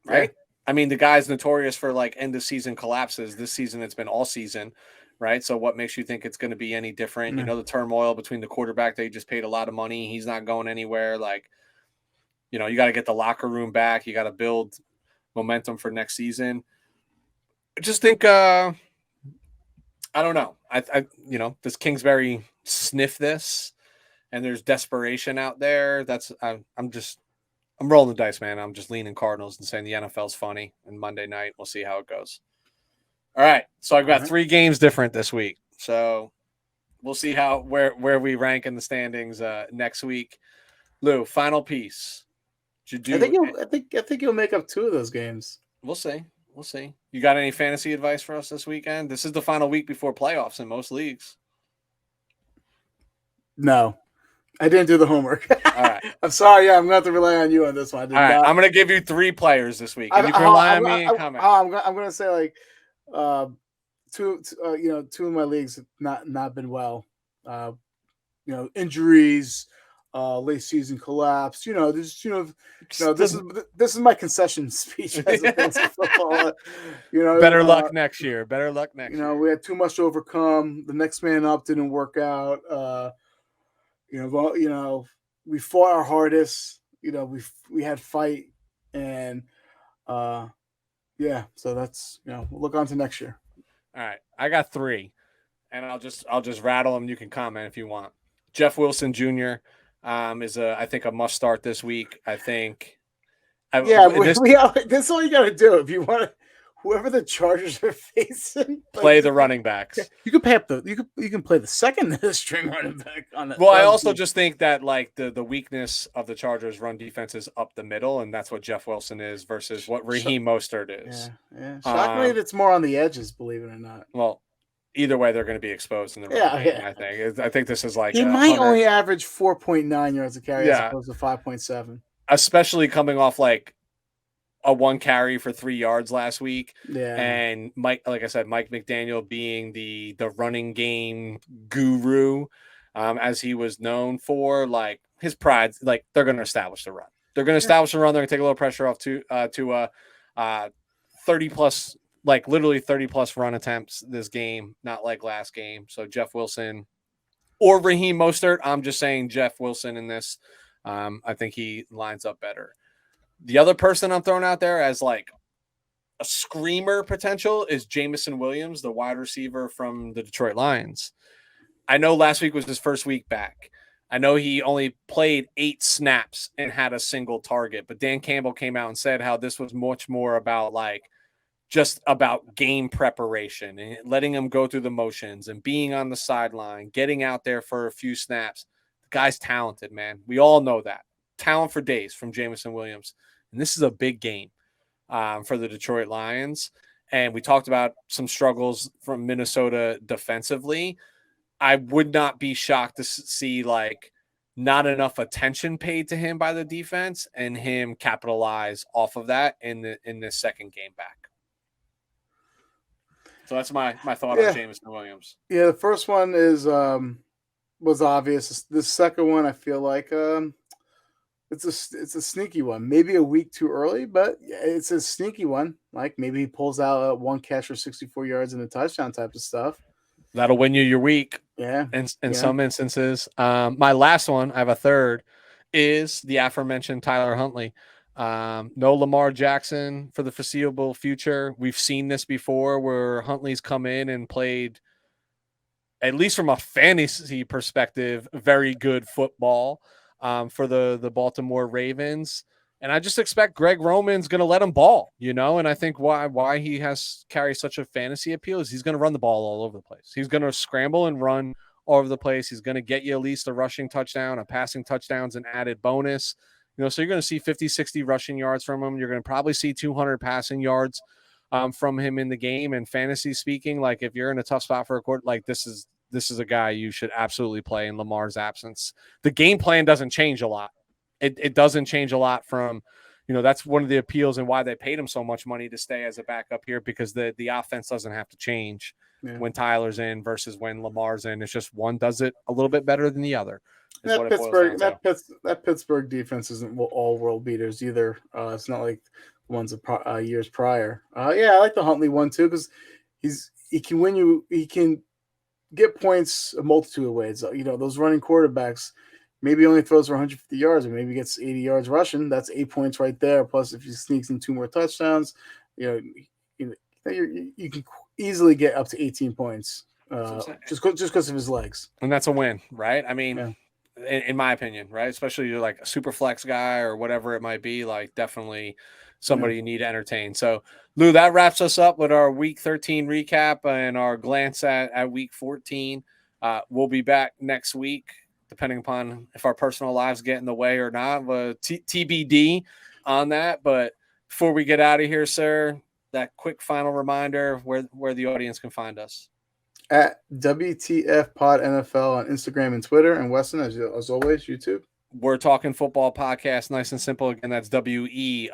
right? Yeah. I mean, the guy's notorious for like end of season collapses. This season, it's been all season. Right. So what makes you think it's going to be any different? You know, the turmoil between the quarterback that you just paid a lot of money. He's not going anywhere. Like, you got to get the locker room back. You got to build momentum for next season. I just think, I don't know. does Kingsbury sniff this? And there's desperation out there. I'm rolling the dice, man. I'm just leaning Cardinals and saying the NFL's funny. And Monday night, we'll see how it goes. All right. So I've got 3 games different this week. So we'll see where we rank in the standings next week. Lou, final piece. I think you'll make up 2 of those games. We'll see. You got any fantasy advice for us this weekend? This is the final week before playoffs in most leagues. No. I didn't do the homework. All right. I'm sorry. Yeah, I'm going to have to rely on you on this one. All right. I'm going to give you 3 players this week. And you can rely on me and comment. I'm going to say, like, two of my leagues have not been well. Injuries, late season collapse. This is my concession speech as a fantasy football. Better luck next year. We had too much to overcome. The next man up didn't work out. We fought our hardest. We had fight, and so that's we'll look on to next year. All right, I got 3, and I'll just rattle them. You can comment if you want. Jeff Wilson Jr. Is I think a must start this week. I think. This is all you got to do if you want to. Whoever the Chargers are facing, play the running backs. You can pay up you can play the second string running back on it. Well, I also just think that like the weakness of the Chargers run defense is up the middle, and that's what Jeff Wilson is versus what Raheem Mostert is. Yeah. Shockingly, it's more on the edges, believe it or not. Well, either way, they're going to be exposed in the run game. I think this is like he might only average 4.9 yards a carry as opposed to 5.7, especially coming off like a 1 carry for 3 yards last week. Yeah. And Mike McDaniel being the running game guru, as he was known for, like his pride, like they're going to establish the run. They're going to establish the run. They're going to take a little pressure off to 30 plus, like literally 30 plus run attempts this game, not like last game. So Jeff Wilson or Raheem Mostert. I'm just saying Jeff Wilson in this. I think he lines up better. The other person I'm throwing out there as like a screamer potential is Jameson Williams, the wide receiver from the Detroit Lions. I know last week was his first week back. I know he only played 8 snaps and had a single target, but Dan Campbell came out and said how this was much more about like just about game preparation and letting him go through the motions and being on the sideline, getting out there for a few snaps. The guy's talented, man. We all know that. Talent for days from Jameson Williams. And this is a big game for the Detroit Lions. And we talked about some struggles from Minnesota defensively. I would not be shocked to see like not enough attention paid to him by the defense and him capitalize off of that in the second game back. So that's my thought on Jameson Williams. Yeah, the first one was obvious. The second one, I feel like it's a sneaky one. Maybe a week too early, but it's a sneaky one. Like maybe he pulls out 1 catch for 64 yards and a touchdown type of stuff. That'll win you your week. Yeah. In some instances. My last one, I have a third, is the aforementioned Tyler Huntley. No Lamar Jackson for the foreseeable future. We've seen this before where Huntley's come in and played, at least from a fantasy perspective, very good football for the Baltimore Ravens. And I just expect Greg Roman's going to let him ball, and I think why he has carried such a fantasy appeal is he's going to run the ball all over the place. He's going to scramble and run all over the place. He's going to get you at least a rushing touchdown, a passing touchdown's an added bonus. So you're going to see 50, 60 rushing yards from him. You're going to probably see 200 passing yards from him in the game. And fantasy speaking, like if you're in a tough spot for a quarter, like this is a guy you should absolutely play in Lamar's absence. The game plan doesn't change a lot. It doesn't change a lot from, that's one of the appeals and why they paid him so much money to stay as a backup here, because the offense doesn't have to change when Tyler's in versus when Lamar's in. It's just one does it a little bit better than the other. That Pittsburgh defense isn't all world beaters either. It's not like the ones of years prior. I like the Huntley one too, because he can win you. He can get points a multitude of ways. Those running quarterbacks. Maybe he only throws for 150 yards, or maybe gets 80 yards rushing. That's 8 points right there. Plus, if he sneaks in 2 more touchdowns, you can easily get up to 18 points just because of his legs. And that's a win, right? I mean, Yeah. in my opinion, right? Especially you're like a super flex guy or whatever it might be, like definitely somebody you need to entertain. So, Lou, that wraps us up with our Week 13 recap and our glance at Week 14. We'll be back next week, depending upon if our personal lives get in the way or not. TBD on that. But before we get out of here, sir, that quick final reminder where the audience can find us. At WTF Pod NFL on Instagram and Twitter, and Weston, as always, YouTube. We're Talking Football podcast, nice and simple. Again, that's WE''RE.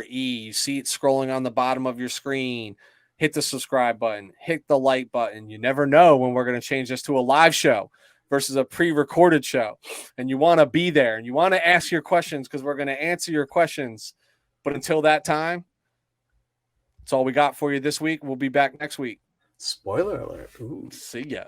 You see it scrolling on the bottom of your screen. Hit the subscribe button, hit the like button. You never know when we're going to change this to a live show versus a pre-recorded show. And you want to be there and you want to ask your questions because we're going to answer your questions. But until that time, that's all we got for you this week. We'll be back next week. Spoiler alert. Ooh. See ya.